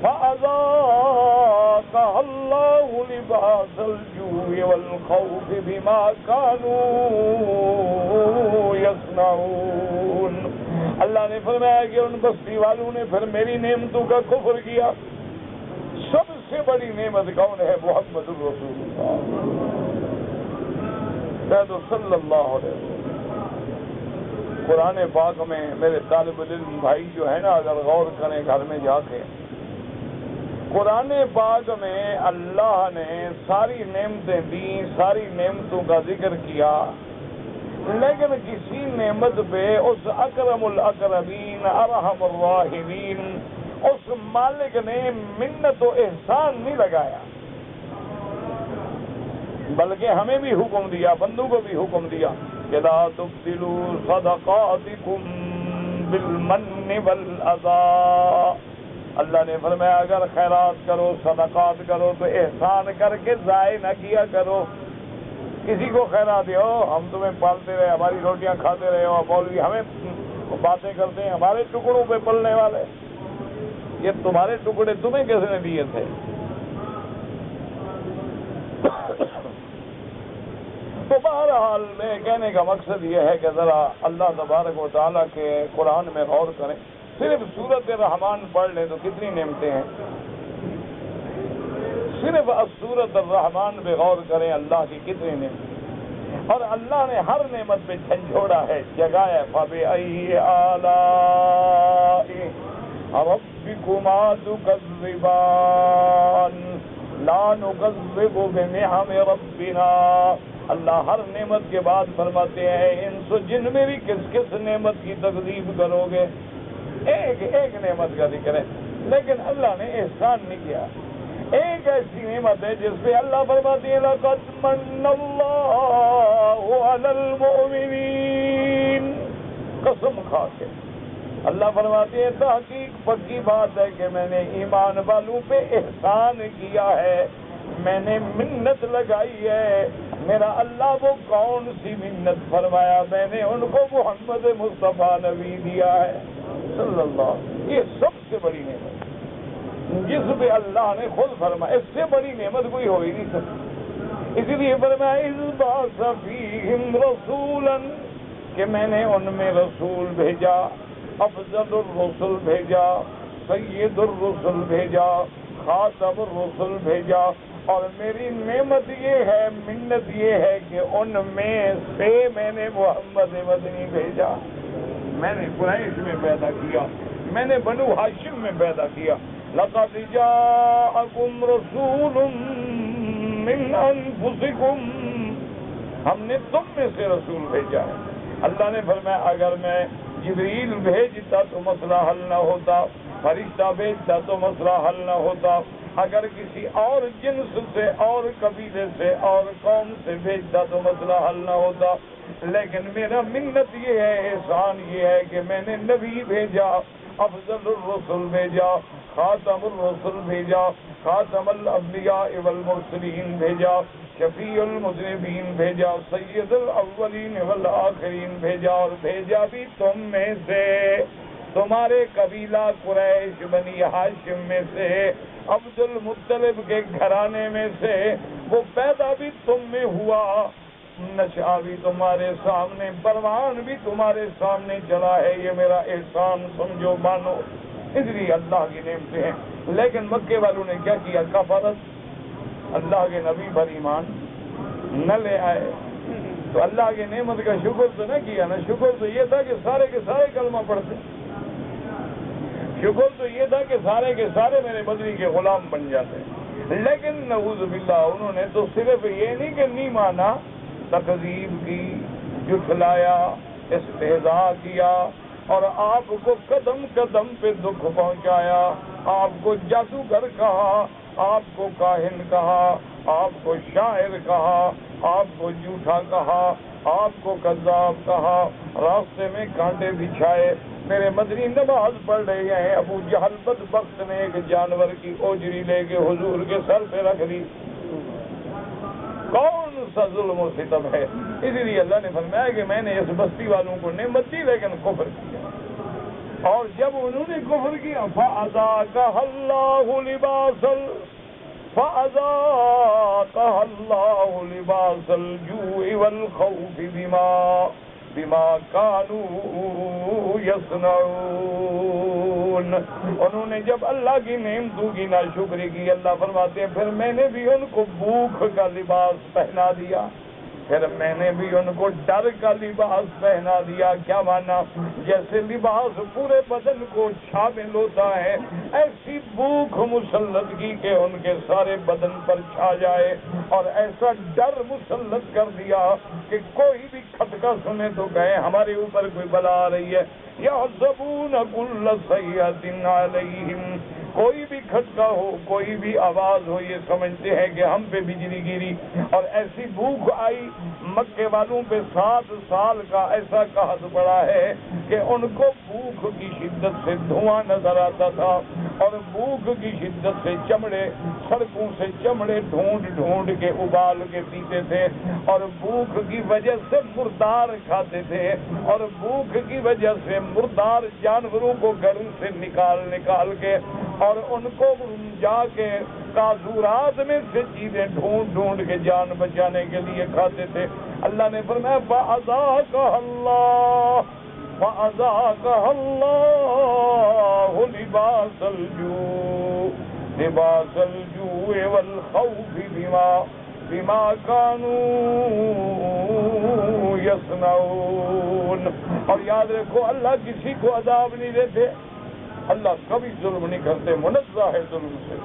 Speaker 1: فَأَذَاقَهَا اللَّهُ لِبَاسَ الْجُوعِ وَالْخَوْفِ بِمَا كَانُوا يَصْنَعُونَ۔ اللہ نے فرمایا کہ ان بستی والوں نے پھر میری نعمتوں کا کفر کیا۔ سب سے بڑی نعمت کون ہے؟ محمد الرسول اللہ صلی اللہ علیہ وسلم۔ قرآن پاک میں میرے طالب علم بھائی جو ہے نا اگر غور کریں گھر میں جا کے، قرآن پاک میں اللہ نے ساری نعمتیں دی، ساری نعمتوں کا ذکر کیا، لیکن کسی نعمت پہ اس اکرم الاکرمین ارحم الراحمین اس مالک نے منت و احسان نہیں لگایا، بلکہ ہمیں بھی حکم دیا، بندوں کو بھی حکم دیا کہ لا تبطلوا صدقاتکم بالمن والاذى۔ اللہ نے فرمایا اگر خیرات کرو، صدقات کرو تو احسان کر کے ضائع نہ کیا کرو۔ کسی کو خیرات دو، ہم تمہیں پالتے رہے، ہماری روٹیاں کھاتے رہے ہو، مولوی ہمیں باتیں کرتے ہیں، ہمارے ٹکڑوں پہ پلنے والے، یہ تمہارے ٹکڑے تمہیں کس نے دیے تھے؟ تو بہرحال میں کہنے کا مقصد یہ ہے کہ ذرا اللہ تبارک و تعالیٰ کے قرآن میں غور کریں، صرف سورۃ الرحمن پڑھ لیں تو کتنی نعمتیں ہیں، صرف سورۃ الرحمن پہ غور کریں اللہ کی کتنی نعمتیں، اور اللہ نے ہر نعمت پہ جھنجھوڑا ہے، جگایا فَبِأَيِّ آلَاءِ رَبِّكُمَا تُكَذِّبَانِ لَا نُكَذِّبُ بِنِعَمِ رَبِّنَا۔ اللہ ہر نعمت کے بعد فرماتے ہیں انس و جن میری کس کس نعمت کی تکذیب کرو گے، ایک ایک نعمت کا ذکر ہے، لیکن اللہ نے احسان نہیں کیا۔ ایک ایسی نعمت ہے جس پہ اللہ فرماتے ہیں لَقَدْ مَنَّ اللَّهُ عَلَى الْمُؤْمِنِينَ، قسم کھا کے اللہ فرماتے ہیں تحقیق پکی بات ہے کہ میں نے ایمان والوں پہ احسان کیا ہے، میں نے منت لگائی ہے، میرا اللہ وہ کون سی منت فرمایا، میں نے ان کو محمد مصطفیٰ نبی دیا ہے صلی اللہ، یہ سب سے بڑی نعمت جس پہ اللہ نے خود فرمایا، اس سے بڑی نعمت کوئی ہو ہی نہیں سکتی۔ اسی لیے فرمایا اذ بعث فیہم رسولا، کہ میں نے ان میں رسول بھیجا، افضل الرسل بھیجا، سید الرسل بھیجا، خاتم الرسل بھیجا، اور میری نعمت یہ ہے، منت یہ ہے کہ ان میں سے میں نے محمد مدنی بھیجا، میں نے قریش میں پیدا کیا، میں نے بنو ہاشم میں پیدا کیا۔ لقد جاءکم رسول من انفسکم، ہم نے تم میں سے رسول بھیجا ہے۔ اللہ نے فرمایا اگر میں جبریل بھیجتا تو مسئلہ حل نہ ہوتا، فرشتہ بھیجتا تو مسئلہ حل نہ ہوتا، اگر کسی اور جنس سے اور قبیلے سے اور قوم سے بھیجتا تو مسئلہ حل نہ ہوتا، لیکن میرا منت یہ ہے، احسان یہ ہے کہ میں نے نبی بھیجا، افضل الرسل بھیجا، خاتم الرسل بھیجا، خاتم الانبیاء والمرسلین بھیجا، شفیع المذنبین بھیجا، سید الاولین والآخرین بھیجا، اور بھیجا بھی تم میں سے، تمہارے قبیلہ قریش بنی ہاشم میں سے، عبد المطلب کے گھرانے میں سے، وہ پیدا بھی تم میں ہوا، نشا بھی تمہارے سامنے، پروان بھی تمہارے سامنے چلا ہے، یہ میرا احسان سمجھو مانو۔ اس لیے اللہ کی نعمتیں ہیں۔ لیکن مکے والوں نے کیا کیا؟ کفرت، اللہ کے نبی پر ایمان نہ لے آئے، تو اللہ کی نعمت کا شکر تو نہ کیا نا، شکر تو یہ تھا کہ سارے کے سارے کلمہ پڑھتے، شکر تو یہ تھا کہ سارے کے سارے میرے بدری کے غلام بن جاتے، لیکن نعوذ باللہ انہوں نے تو صرف یہ نہیں کہ نہیں مانا، تکذیب کی، جھٹلایا، استہزاء کیا، اور آپ کو قدم قدم پہ دکھ پہنچایا، آپ کو جادوگر کہا، آپ کو کاہن کہا، آپ کو شاعر کہا، آپ کو جھوٹا کہا، آپ کو کذاب کہا، راستے میں کانٹے بچھائے۔ میرے مدنی نماز پڑھ رہے ہیں، ابو جہل بدبخت نے ایک جانور کی اوجری لے کے حضور کے سر پہ رکھ دی، کون سا ظلم و ستم ہے؟ اسی لیے اللہ نے فرمایا کہ میں نے اس بستی والوں کو نعمت دی لیکن کفر کیا، اور جب انہوں نے کفر کیا فَأَذَاقَهَا اللَّهُ لِبَاسَ الْجُوعِ وَالْخَوْفِ بِمَا كَانُوا يَصْنَعُونَ۔ انہوں نے جب اللہ کی نعمتوں کی ناشکری کی، اللہ فرماتے ہیں پھر میں نے بھی ان کو بھوک کا لباس پہنا دیا، پھر میں نے بھی ان کو ڈر کا لباس پہنا دیا۔ کیا مانا؟ جیسے لباس پورے بدن کو شامل ہوتا ہے، ایسی بھوک مسلط کی کہ ان کے سارے بدن پر چھا جائے، اور ایسا ڈر مسلط کر دیا کہ کوئی بھی کھٹکا سنے تو کہے ہمارے اوپر کوئی بلا آ رہی ہے۔ یحسبون کل صیحۃ علیہم، کوئی بھی کھٹکا ہو، کوئی بھی آواز ہو، یہ سمجھتے ہیں کہ ہم پہ بجلی گری، اور ایسی بھوک آئی مکے والوں پہ 7 سال کا ایسا قحط پڑا ہے کہ ان کو بھوک کی شدت سے دھواں نظر آتا تھا، اور بھوک کی شدت سے چمڑے، سڑکوں سے چمڑے ڈھونڈ ڈھونڈ کے ابال کے پیتے تھے، اور بھوک کی وجہ سے مردار کھاتے تھے، اور بھوک کی وجہ سے مردار جانوروں کو گھروں سے نکال کے، اور ان کو جا کے کافورات میں سے چیزیں ڈھونڈ ڈھونڈ کے جان بچانے کے لیے کھاتے تھے۔ اللہ نے فرمایا فَأَذَاقَهَا اللَّهُ لِبَاسَ الْجُوعِ وَالْخَوْفِ بِمَا كَانُوا يَصْنَعُونَ۔ اور یاد رکھو اللہ کسی کو عذاب نہیں دیتے، اللہ کبھی ظلم نہیں کرتے، منزہ ہے ظلم سے۔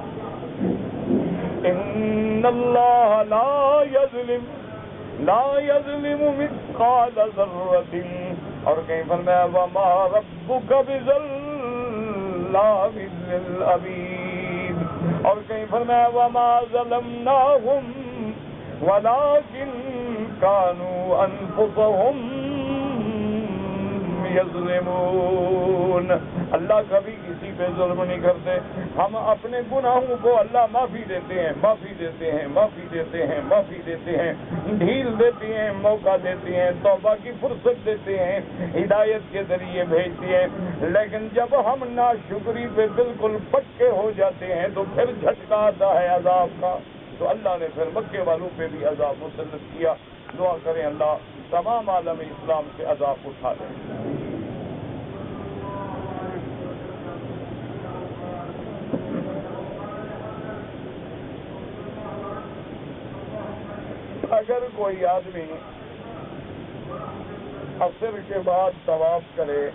Speaker 1: ان اللہ لا یظلم مثقال ذرۃ، اور کہیں فرمایا وما ربک بظلام للعبید، اور کہیں فرمایا وما ظلمناہم ولکن كانوا انفسهم یظلمون. اللہ کبھی کسی پہ ظلم نہیں کرتے. ہم اپنے گناہوں کو اللہ معافی دیتے ہیں، معافی دیتے ہیں، معافی دیتے ہیں، معافی دیتے ہیں، ڈھیل دیتے ہیں، موقع دیتے ہیں، توبہ کی فرصت دیتے ہیں، ہدایت کے ذریعے بھیجتے ہیں. لیکن جب ہم ناشکری پہ بالکل پکے ہو جاتے ہیں تو پھر جھٹکا آتا ہے عذاب کا. تو اللہ نے پھر مکے والوں پہ بھی عذاب مسلط کیا. دعا کریں اللہ تمام عالم اسلام سے عذاب اٹھا دیں. اگر کوئی آدمی عصر کے بعد طواف کرے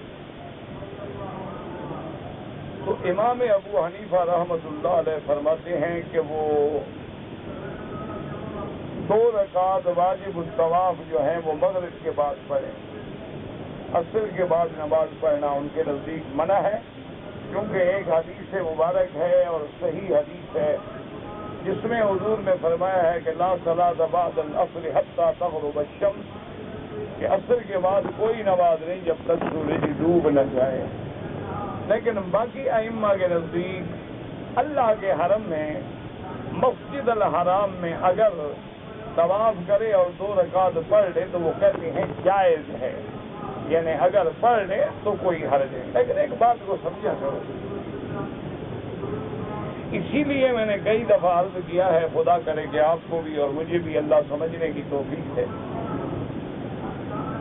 Speaker 1: تو امام ابو حنیفہ رحمۃ اللہ علیہ فرماتے ہیں کہ وہ 2 رکعت واجب الطواف جو ہیں وہ مغرب کے بعد پڑھیں. عصر کے بعد نماز پڑھنا ان کے نزدیک منع ہے، کیونکہ ایک حدیث مبارک ہے اور صحیح حدیث ہے جس میں حضور نے فرمایا ہے کہ لا صلاۃ بعد العصر حتی تغرب الشمس، کہ عصر کے بعد کوئی نماز نہیں جب تک سورج ڈوب نہ جائے. لیکن باقی ائمہ کے نزدیک اللہ کے حرم میں مسجد الحرام میں اگر طواف کرے اور 2 رکعت پڑھ لے تو وہ کہتے ہیں جائز ہے، یعنی اگر پڑھ لے تو کوئی حرج نہیں. لیکن ایک بات کو سمجھا کرو، اسی لیے میں نے کئی دفعہ عرض کیا ہے، خدا کرے کہ آپ کو بھی اور مجھے بھی اللہ سمجھنے کی توفیق ہے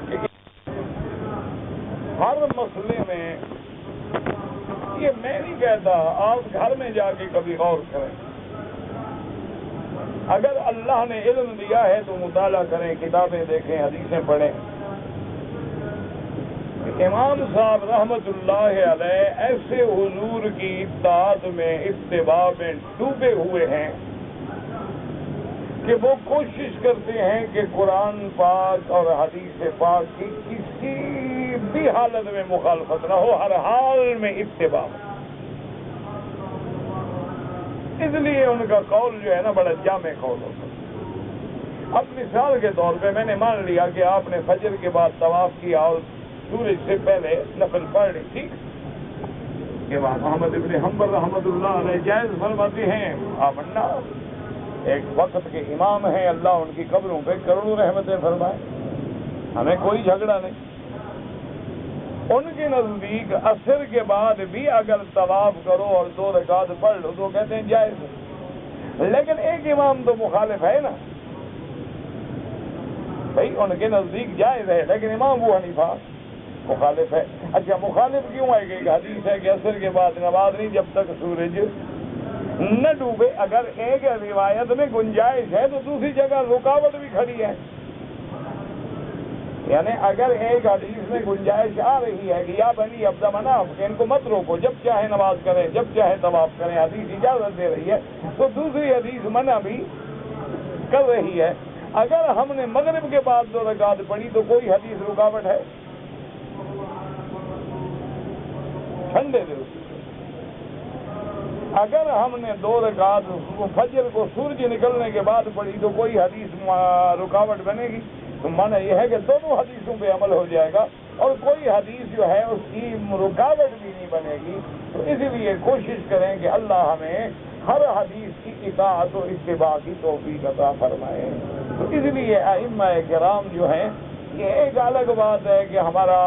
Speaker 1: کہ ہر مسئلے میں، یہ میں نہیں کہتا، آپ گھر میں جا کے کبھی غور کریں. اگر اللہ نے علم دیا ہے تو مطالعہ کریں، کتابیں دیکھیں، حدیثیں پڑھیں. امام صاحب رحمت اللہ علیہ ایسے حضور کی اطاعت میں، اتباع میں ڈوبے ہوئے ہیں کہ وہ کوشش کرتے ہیں کہ قرآن پاک اور حدیث پاک کی کسی بھی حالت میں مخالفت نہ ہو، ہر حال میں اتباع. اس لیے ان کا قول جو ہے نا بڑا جامع قول ہوتا ہے. اب مثال کے طور پہ میں نے مان لیا کہ آپ نے فجر کے بعد طواف کیا اور سورج سے پہلے نفل پڑھ لی، ٹھیک. کہ امام احمد ابن حنبل رحمۃ اللہ علیہ جائز فرماتے ہیں. آمنا ایک وقت کے امام ہیں، اللہ ان کی قبروں پہ کروڑوں رحمتیں فرمائے، ہمیں کوئی جھگڑا نہیں. ان کے نزدیک عصر کے بعد بھی اگر طواف کرو اور 2 رکعت پڑھ لو تو کہتے ہیں جائز ہے. لیکن ایک امام تو مخالف ہے نا بھائی، ان کے نزدیک جائز ہے لیکن امام ابو حنیفہ مخالف ہے. اچھا مخالف کیوں ہے؟ کہ ایک حدیث ہے کہ عصر کے بعد نماز نہیں جب تک سورج نہ ڈوبے. اگر ایک روایت میں گنجائش ہے تو دوسری جگہ رکاوٹ بھی کھڑی ہے. یعنی اگر ایک حدیث میں گنجائش آ رہی ہے کہ یا بنی عبد مناف کہ ان کو مت روکو، جب چاہے نماز کریں، جب چاہے طواف کریں، حدیث اجازت دے رہی ہے، تو دوسری حدیث منع بھی کر رہی ہے. اگر ہم نے مغرب کے بعد 2 رکعت پڑھی تو کوئی حدیث رکاوٹ ہے؟ ٹھنڈے دل. اگر ہم نے 2 رکعت فجر کو سورج نکلنے کے بعد پڑھی تو کوئی حدیث رکاوٹ بنے گی؟ تو مانا یہ ہے کہ دونوں حدیثوں پہ عمل ہو جائے گا اور کوئی حدیث جو ہے اس کی رکاوٹ بھی نہیں بنے گی. تو اسی لیے کوشش کریں کہ اللہ ہمیں ہر حدیث کی اطاعت و اتباع کی توفیق عطا فرمائے. تو اس لیے ائمہ کرام جو ہیں، یہ ایک الگ بات ہے کہ ہمارا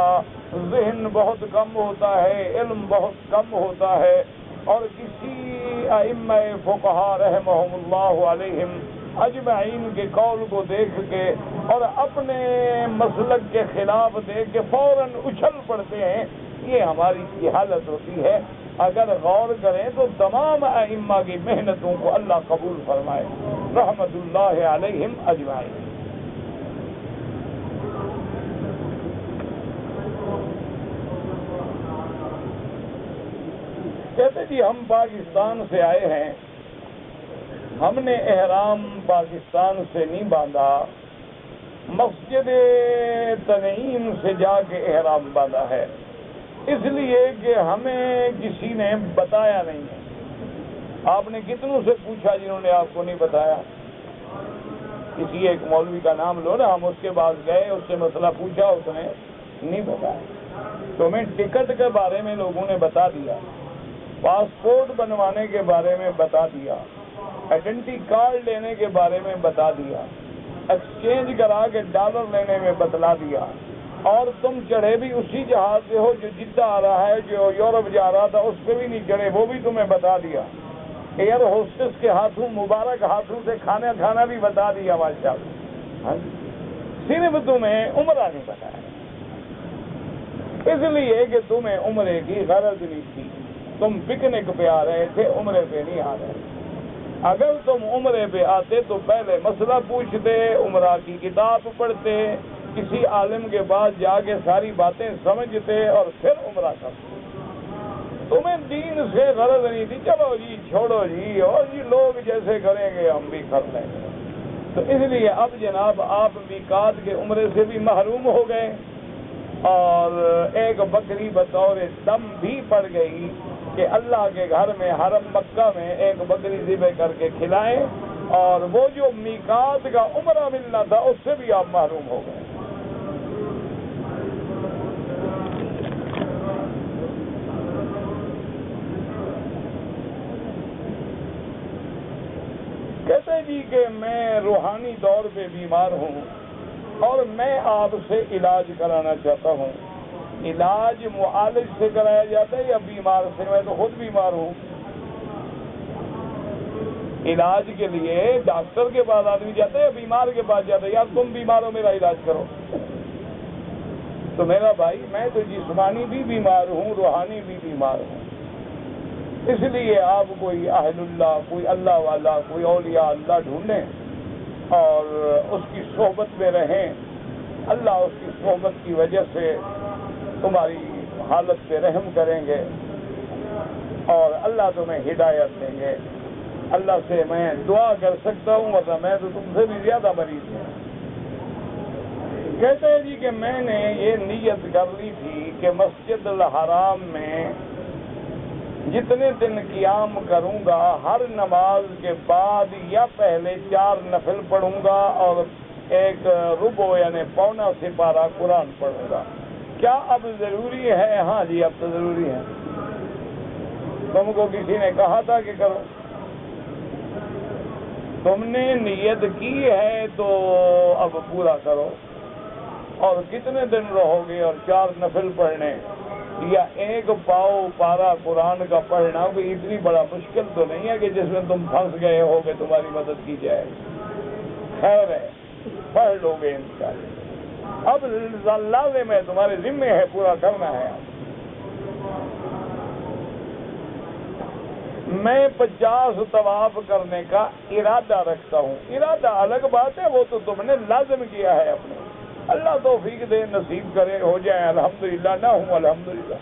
Speaker 1: ذہن بہت کم ہوتا ہے، علم بہت کم ہوتا ہے، اور کسی ائمہ فقہا رحمہم اللہ علیہم اجمعین کے قول کو دیکھ کے اور اپنے مسلک کے خلاف دیکھ کے فوراً اچھل پڑتے ہیں. یہ ہماری حالت ہوتی ہے. اگر غور کریں تو تمام ائمہ کی محنتوں کو اللہ قبول فرمائے رحمت اللہ علیہم اجمعین. کہتے جی ہم پاکستان سے آئے ہیں، ہم نے احرام پاکستان سے نہیں باندھا، مسجد تنعیم سے جا کے احرام باندھا ہے، اس لیے کہ ہمیں کسی نے بتایا نہیں ہے. آپ نے کتنوں سے پوچھا جنہوں نے آپ کو نہیں بتایا؟ کسی ایک مولوی کا نام لو نا، ہم اس کے پاس گئے، اس سے مسئلہ پوچھا، اس نے نہیں بتایا. تمہیں ٹکٹ کے بارے میں لوگوں نے بتا دیا، پاسپورٹ بنوانے کے بارے میں بتا دیا، آئیڈینٹی کارڈ لینے کے بارے میں بتا دیا، ایکسچینج کرا کے ڈالر لینے میں بتلا دیا، اور تم چڑھے بھی اسی جہاز سے ہو جو جدہ آ رہا ہے، جو یورپ جا رہا تھا اس پہ بھی نہیں چڑھے، وہ بھی تمہیں بتا دیا، ایئر ہوسٹس کے ہاتھوں مبارک ہاتھوں سے کھانا بھی بتا دیا ماشاءاللہ، صرف تمہیں عمرہ نہیں بتایا، اس لیے کہ تمہیں عمرے کی غرض نہیں تھی، تم پکنک پہ آ رہے تھے، عمرے پہ نہیں آ رہے تھے۔ اگر تم عمرے پہ آتے تو پہلے مسئلہ پوچھتے، عمرہ کی کتاب پڑھتے، کسی عالم کے پاس جا کے ساری باتیں سمجھتے اور پھر عمرہ کرتے۔ تمہیں دین سے غرض نہیں تھی، چلو جی چھوڑو جی، اور جی لوگ جیسے کریں گے ہم بھی کر لیں گے۔ تو اس لیے اب جناب آپ میقات کے عمرے سے بھی محروم ہو گئے، اور ایک بکری بطور دم بھی پڑ گئی کہ اللہ کے گھر میں حرم مکہ میں ایک بکری ذبح کر کے کھلائیں، اور وہ جو میقات کا عمرہ ملنا تھا اس سے بھی آپ محروم ہو گئے۔ کہتے جی کہ میں روحانی طور پہ بیمار ہوں اور میں آپ سے علاج کرانا چاہتا ہوں۔ علاج معالج سے کرایا جاتا ہے یا بیمار سے؟ میں تو خود بیمار ہوں۔ علاج کے لیے ڈاکٹر کے پاس آدمی جاتا ہے یا بیمار کے پاس جاتا ہے؟ یار تم بیمار ہو میرا علاج کرو۔ تو میرا بھائی میں تو جسمانی بھی بیمار ہوں، روحانی بھی بیمار ہوں، اس لیے آپ کوئی اہل اللہ، کوئی اللہ والا، کوئی اولیاء اللہ ڈھونڈیں اور اس کی صحبت میں رہیں۔ اللہ اس کی صحبت کی وجہ سے تمہاری حالت پہ رحم کریں گے اور اللہ تمہیں ہدایت دیں گے۔ اللہ سے میں دعا کر سکتا ہوں ورنہ میں تو تم سے بھی زیادہ مریض ہوں۔ کہتے ہیں جی کہ میں نے یہ نیت کر لی تھی کہ مسجد الحرام میں جتنے دن قیام کروں گا ہر نماز کے بعد یا پہلے 4 نفل پڑھوں گا اور 1 ربع یعنی پونا سپارہ قرآن پڑھوں گا۔ کیا اب ضروری ہے؟ ہاں جی اب تو ضروری ہے۔ تم کو کسی نے کہا تھا کہ کرو؟ تم نے نیت کی ہے تو اب پورا کرو۔ اور کتنے دن رہو گے اور 4 نفل پڑھنے یا 1 پاؤ پارا قرآن کا پڑھنا کوئی اتنی بڑا مشکل تو نہیں ہے کہ جس میں تم پھنس گئے ہو کہ تمہاری مدد کی جائے۔ خیر ہے، پڑھ لو گے انشاءاللہ۔ اب لازم ہے، تمہارے ذمے ہے، پورا کرنا ہے۔ میں 50 طواف کرنے کا ارادہ رکھتا ہوں۔ ارادہ الگ بات ہے، وہ تو تم نے لازم کیا ہے اپنے۔ اللہ توفیق دے، نصیب کرے، ہو جائے الحمدللہ، نہ ہوں الحمدللہ۔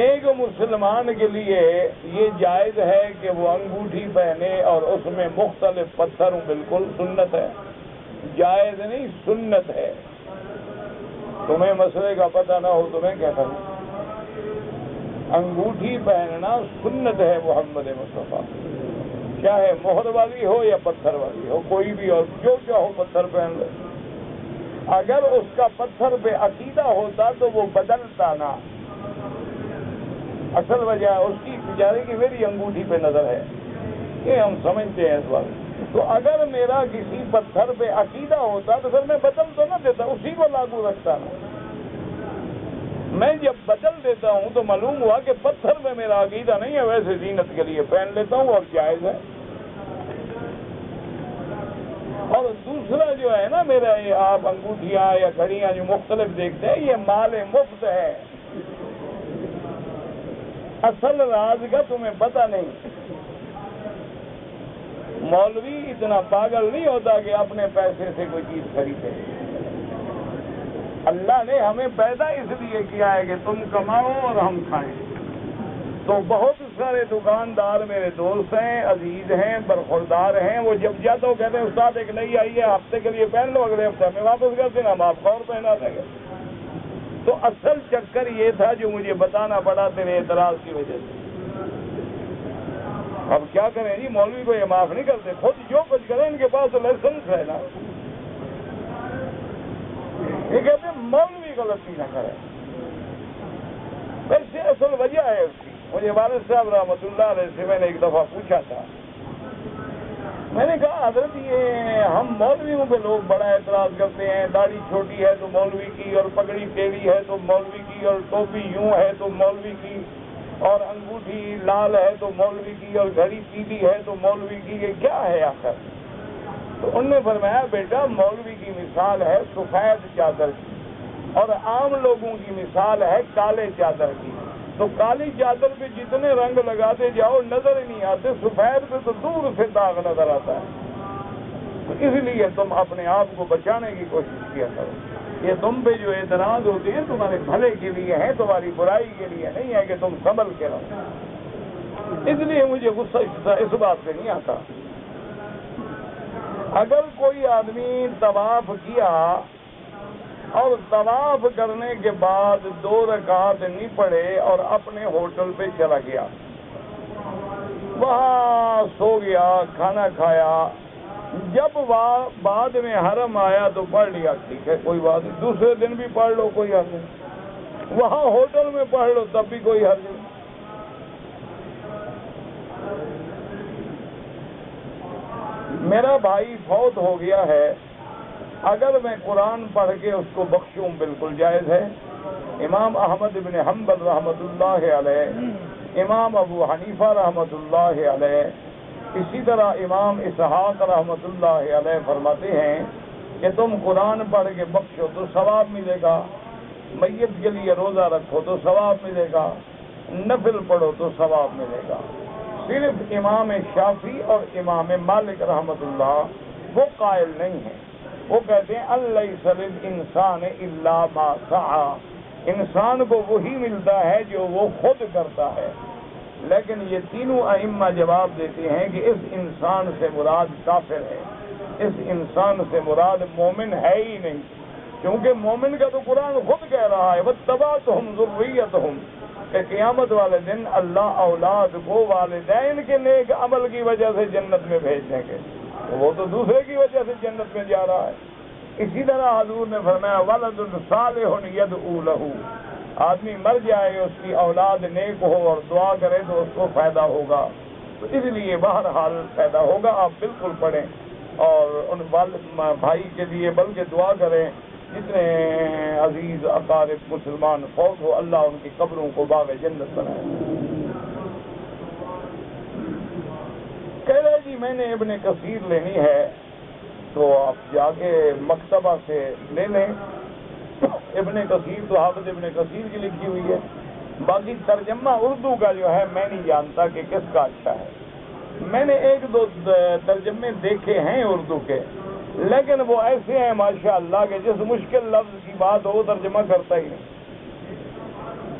Speaker 1: ایک مسلمان کے لیے یہ جائز ہے کہ وہ انگوٹھی پہنے اور اس میں مختلف پتھر ہوں، بالکل سنت ہے، جائز نہیں سنت ہے۔ تمہیں مسئلے کا پتہ نہ ہو تو میں کہتا ہوں انگوٹھی پہننا سنت ہے محمد مصطفیٰ، چاہے مہر والی ہو یا پتھر والی ہو، کوئی بھی، اور جو چاہو پتھر پہن لے۔ اگر اس کا پتھر پہ عقیدہ ہوتا تو وہ بدلتا نہ۔ اصل وجہ اس کی بیچارے کی میری انگوٹھی پہ نظر ہے، یہ ہم سمجھتے ہیں اس وقت۔ تو اگر میرا کسی پتھر پہ عقیدہ ہوتا تو پھر میں بدل تو نہ دیتا، اسی کو لاگو رکھتا نا۔ میں جب بدل دیتا ہوں تو معلوم ہوا کہ پتھر میں میرا عقیدہ نہیں ہے، ویسے زینت کے لیے پہن لیتا ہوں اور جائز ہے۔ اور دوسرا جو ہے نا میرا، یہ آپ انگوٹھیاں یا گھڑیاں جو مختلف دیکھتے ہیں، یہ مال مفت ہے، اصل راز کا تمہیں پتہ نہیں۔ مولوی اتنا پاگل نہیں ہوتا کہ اپنے پیسے سے کوئی چیز خریدے۔ اللہ نے ہمیں پیدا اس لیے کیا ہے کہ تم کماؤ اور ہم کھائیں۔ تو بہت سارے دکاندار میرے دوست ہیں، عزیز ہیں، برخوردار ہیں، وہ جب جاتا ہو کہتے ہیں استاد ایک نئی آئی ہے، ہفتے کے لیے پہن لو، اگلے ہفتے میں واپس کر دینا، ہم آپ کو اور پہنا دیں گے۔ تو اصل چکر یہ تھا جو مجھے بتانا پڑا تیرے اعتراض کی وجہ سے۔ اب کیا کریں جی، مولوی کو یہ معاف نہیں کرتے، خود جو کچھ کریں ان کے پاس تو لائسنس ہے نا۔ یہ کہتے ہیں مولوی غلطی نہ کرے. ویسے اصل وجہ ہے اس کی. مجھے والد صاحب رحمۃ اللہ علیہ سے میں نے ایک دفعہ پوچھا تھا. میں نے کہا حضرت یہ ہم مولویوں پہ لوگ بڑا اعتراض کرتے ہیں. داڑھی چھوٹی ہے تو مولوی کی, اور پگڑی ٹیڑھی ہے تو مولوی کی, اور ٹوپی یوں ہے تو مولوی کی, اور انگوٹھی لال ہے تو مولوی کی, اور گھڑی پیلی ہے تو مولوی کی. یہ کیا ہے آخر؟ تو انہوں نے فرمایا بیٹا مولوی کی مثال ہے سفید چادر کی, اور عام لوگوں کی مثال ہے کالے چادر کی. تو کالی چادر پہ جتنے رنگ لگاتے جاؤ نظر ہی نہیں آتے, سفید پہ تو دور سے داغ نظر آتا ہے. تو اس لیے تم اپنے آپ کو بچانے کی کوشش کیا کرو. یہ تم پہ جو اعتراض ہوتے ہیں تمہارے بھلے کے لیے ہیں, تمہاری برائی کے لیے نہیں ہے کہ تم سنبھل کے رہو. اس لیے مجھے غصہ اس بات پہ نہیں آتا. اگر کوئی آدمی طواف کیا اور طواف کرنے کے بعد 2 رکعت نہیں پڑھے اور اپنے ہوٹل پہ چلا گیا, وہاں سو گیا, کھانا کھایا, جب بعد میں حرم آیا تو پڑھ لیا, ٹھیک ہے کوئی بات نہیں, دوسرے دن بھی پڑھ لو کوئی حرج نہیں, وہاں ہوٹل میں پڑھ لو تب بھی کوئی حرج نہیں. میرا بھائی فوت ہو گیا ہے, اگر میں قرآن پڑھ کے اس کو بخشوں بالکل جائز ہے. امام احمد بن حنبل رحمۃ اللہ علیہ, امام ابو حنیفہ رحمۃ اللہ علیہ, اسی طرح امام اسحاق رحمۃ اللہ علیہ فرماتے ہیں کہ تم قرآن پڑھ کے بخشو تو ثواب ملے گا, میت کے لیے روزہ رکھو تو ثواب ملے گا, نفل پڑھو تو ثواب ملے گا. صرف امام شافعی اور امام مالک رحمۃ اللہ وہ قائل نہیں ہیں. وہ کہتے ہیں الیس للانسان الا ما سعی, انسان کو وہی ملتا ہے جو وہ خود کرتا ہے. لیکن یہ تینوں ائمہ جواب دیتے ہیں کہ اس انسان سے مراد کافر ہے, اس انسان سے مراد مومن ہے ہی نہیں, کیونکہ مومن کا تو قرآن خود کہہ رہا ہے واتبعتہم ذریتہم, کہ قیامت والے دن اللہ اولاد کو والدین کے نیک عمل کی وجہ سے جنت میں بھیج دیں گے, وہ تو دوسرے کی وجہ سے جنت میں جا رہا ہے. اسی طرح حضور نے فرمایا ولد صالح یدعو لہ, آدمی مر جائے اس کی اولاد نیک ہو اور دعا کرے تو اس کو فائدہ ہوگا. تو اس لیے بہرحال فائدہ ہوگا. آپ بالکل پڑھیں اور ان بھائی کے لیے بلکہ دعا کریں جتنے عزیز اقارب مسلمان فوت ہو, اللہ ان کی قبروں کو باغ جنت بنائے. کہہ رہے جی میں نے ابن کثیر لینی ہے, تو آپ جا کے مکتبہ سے لے لیں. ابن کثیر تو حافظ ابن کثیر کی لکھی ہوئی ہے. باقی ترجمہ اردو کا جو ہے میں نہیں جانتا کہ کس کا اچھا ہے. میں نے 1-2 ترجمے دیکھے ہیں اردو کے, لیکن وہ ایسے ہیں ماشاء اللہ کہ جس مشکل لفظ کی بات ہو وہ ترجمہ کرتا ہی نہیں.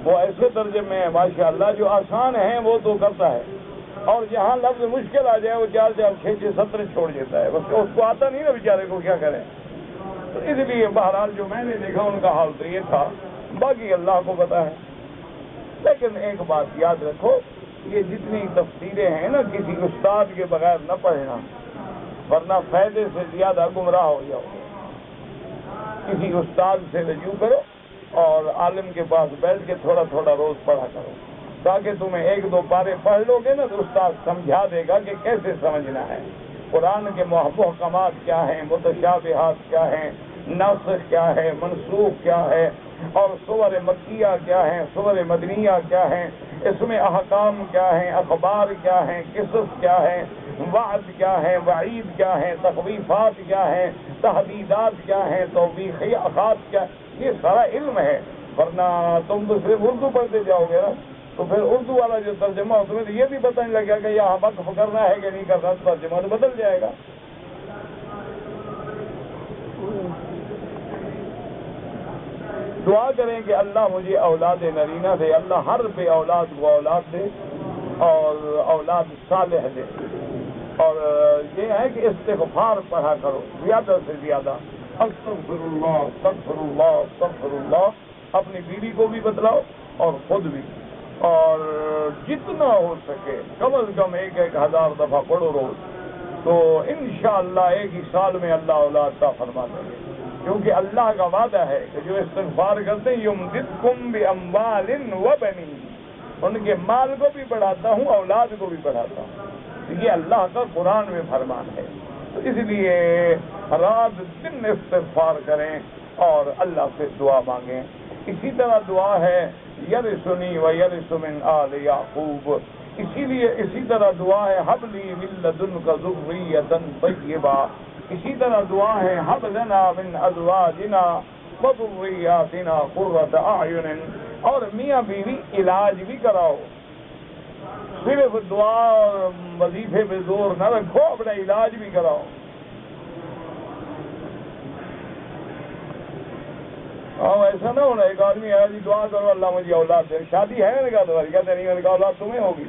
Speaker 1: وہ ایسے ترجمے ہیں ماشاء اللہ جو آسان ہیں وہ تو کرتا ہے, اور جہاں لفظ مشکل آ جائے وہ 4-4, 6-6 سطر چھوڑ دیتا ہے. بس اس کو آتا نہیں نا بیچارے کو, کیا کریں. تو اس لیے بہرحال جو میں نے دیکھا ان کا حال تو یہ تھا, باقی اللہ کو پتا ہے. لیکن ایک بات یاد رکھو, یہ جتنی تفسیریں ہیں نا کسی استاد کے بغیر نہ پڑھنا, ورنہ فائدے سے زیادہ گمراہ ہو جاؤ. کسی استاد سے رجوع کرو اور عالم کے پاس بیٹھ کے تھوڑا تھوڑا روز پڑھا کرو, تاکہ تمہیں 1-2 پارے پڑھ لو گے نا تو استاد سمجھا دے گا کہ کیسے سمجھنا ہے. قرآن کے محکمات کیا ہیں, متشابہات کیا ہیں, ناسخ کیا ہے, منسوخ کیا ہے, اور سور مکیہ کیا ہیں, سور مدنیہ کیا ہیں, اس میں احکام کیا ہیں, اخبار کیا ہیں, قصص کیا ہیں, وعد کیا ہے, وعید کیا ہے, تخویفات کیا ہیں, تحدیدات کیا ہیں, توبیخات کیا, یہ سارا علم ہے. ورنہ تم تو صرف اردو پڑھتے جاؤ گے نا, تو پھر اردو والا جو ترجمہ اس میں تو یہ بھی پتہ نہیں لگے گا کہ یہاں وقف کرنا ہے کہ نہیں کرنا, ترجمہ تو بدل جائے گا. دعا کریں کہ اللہ مجھے اولاد نرینہ دے, اللہ ہر بے اولاد کو اولاد دے اور اولاد صالح دے. اور یہ ہے کہ استغفار پڑھا کرو زیادہ سے زیادہ, استغفر اللہ استغفر اللہ استغفر اللہ. اپنی بیوی کو بھی بتلاؤ اور خود بھی, اور جتنا ہو سکے کم از کم 1,000 دفعہ پڑھو روز, تو انشاءاللہ 1 ہی سال میں اللہ اولاد عطا فرما دیں گے. کیونکہ اللہ کا وعدہ ہے کہ جو استغفار کرتے ہیں یمددکم باموال وبنین، ان کے مال کو بھی بڑھاتا ہوں، اولاد کو بھی بڑھاتا ہوں۔ یہ اللہ کا قرآن میں فرمان ہے، تو اس لیے رات دن استغفار کریں اور اللہ سے دعا مانگیں۔ اسی طرح دعا ہے یرثنی و یرث من آل یعقوب، اسی طرح دعا ہے حب لی من لدنک ذریۃ طیبہ، اسی طرح دعا ہے حب لنا من ازواجنا و ذریاتنا قرۃ اعین، اور میاں بیوی علاج بھی کراؤ، صرف دعا اور وظیفے پہ زور نہ رکھو، اپنا علاج بھی کراؤ۔ اور ایسا نہ ہونا ایک آدمی ہے جی دعا کرو اللہ مجھے اولاد دے، شادی ہے، میں نے کہا تمہاری، کہتے نہیں، میں نے کہا اولاد تمہیں ہوگی،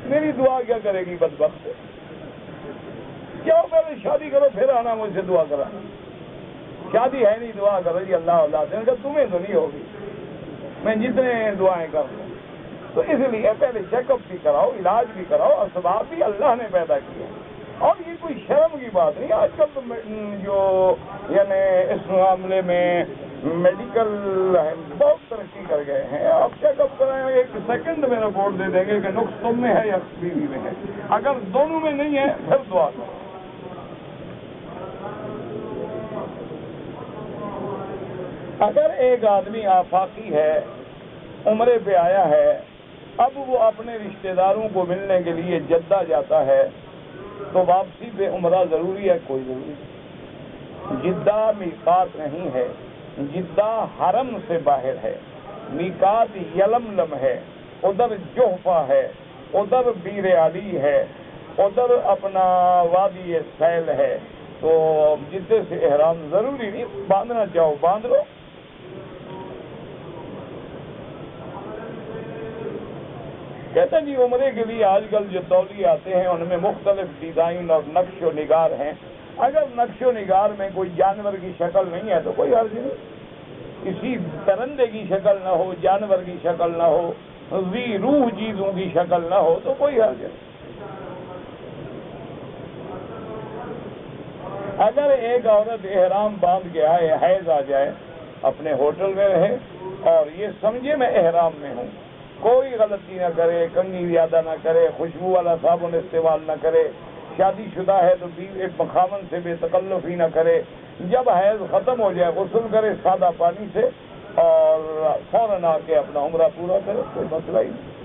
Speaker 1: میری دعا کیا کرے گی بدبخت؟ کیا پہلے شادی کرو پھر آنا مجھ سے دعا کرا، شادی ہے نہیں دعا کرو جی اللہ اولاد دے، میں نے کہا تمہیں تو نہیں ہوگی، میں جتنے دعائیں کر لوں۔ تو اس لیے پہلے چیک اپ بھی کراؤ، علاج بھی کراؤ، اسباب بھی اللہ نے پیدا کیے، اور یہ کوئی شرم کی بات نہیں۔ آج کل تو جو یعنی اس معاملے میں میڈیکل بہت ترقی کر گئے ہیں، آپ چیک اپ کرائیں، 1 سیکنڈ میں رپورٹ دے دیں گے کہ نقص تم میں ہے یا بیوی میں ہے، اگر دونوں میں نہیں ہے پھر دعا کرو۔ اگر ایک آدمی آفاقی ہے، عمرے پہ آیا ہے، اب وہ اپنے رشتہ داروں کو ملنے کے لیے جدہ جاتا ہے، تو واپسی پہ عمرہ ضروری ہے؟ کوئی ضروری نہیں۔ جدہ میقات نہیں ہے، جدہ حرم سے باہر ہے، میقات یلملم ہے، ادھر جحفہ ہے، ادھر بیر علی ہے، ادھر اپنا وادی سیل ہے، تو جدے سے احرام ضروری نہیں، باندھنا چاہو باندھ لو۔ کہتے ہیں جی عمرے کے لیے آج کل جو تولیے آتے ہیں ان میں مختلف ڈیزائن اور نقش و نگار ہیں، اگر نقش و نگار میں کوئی جانور کی شکل نہیں ہے تو کوئی حرج نہیں، کسی پرندے کی شکل نہ ہو، جانور کی شکل نہ ہو، ذی روح چیزوں کی شکل نہ ہو تو کوئی حرج نہیں۔ اگر ایک عورت احرام باندھ کے آئے، حیض آ جائے، اپنے ہوٹل میں رہے اور یہ سمجھے میں احرام میں ہوں، کوئی غلطی نہ کرے، کنگھی زیادہ نہ کرے، خوشبو والا صابن استعمال نہ کرے، شادی شدہ ہے تو خامن سے بے تکلفی نہ کرے، جب حیض ختم ہو جائے غسل کرے سادہ پانی سے اور فوراً آ کے اپنا عمرہ پورا کرے، کوئی مسئلہ ہی نہیں۔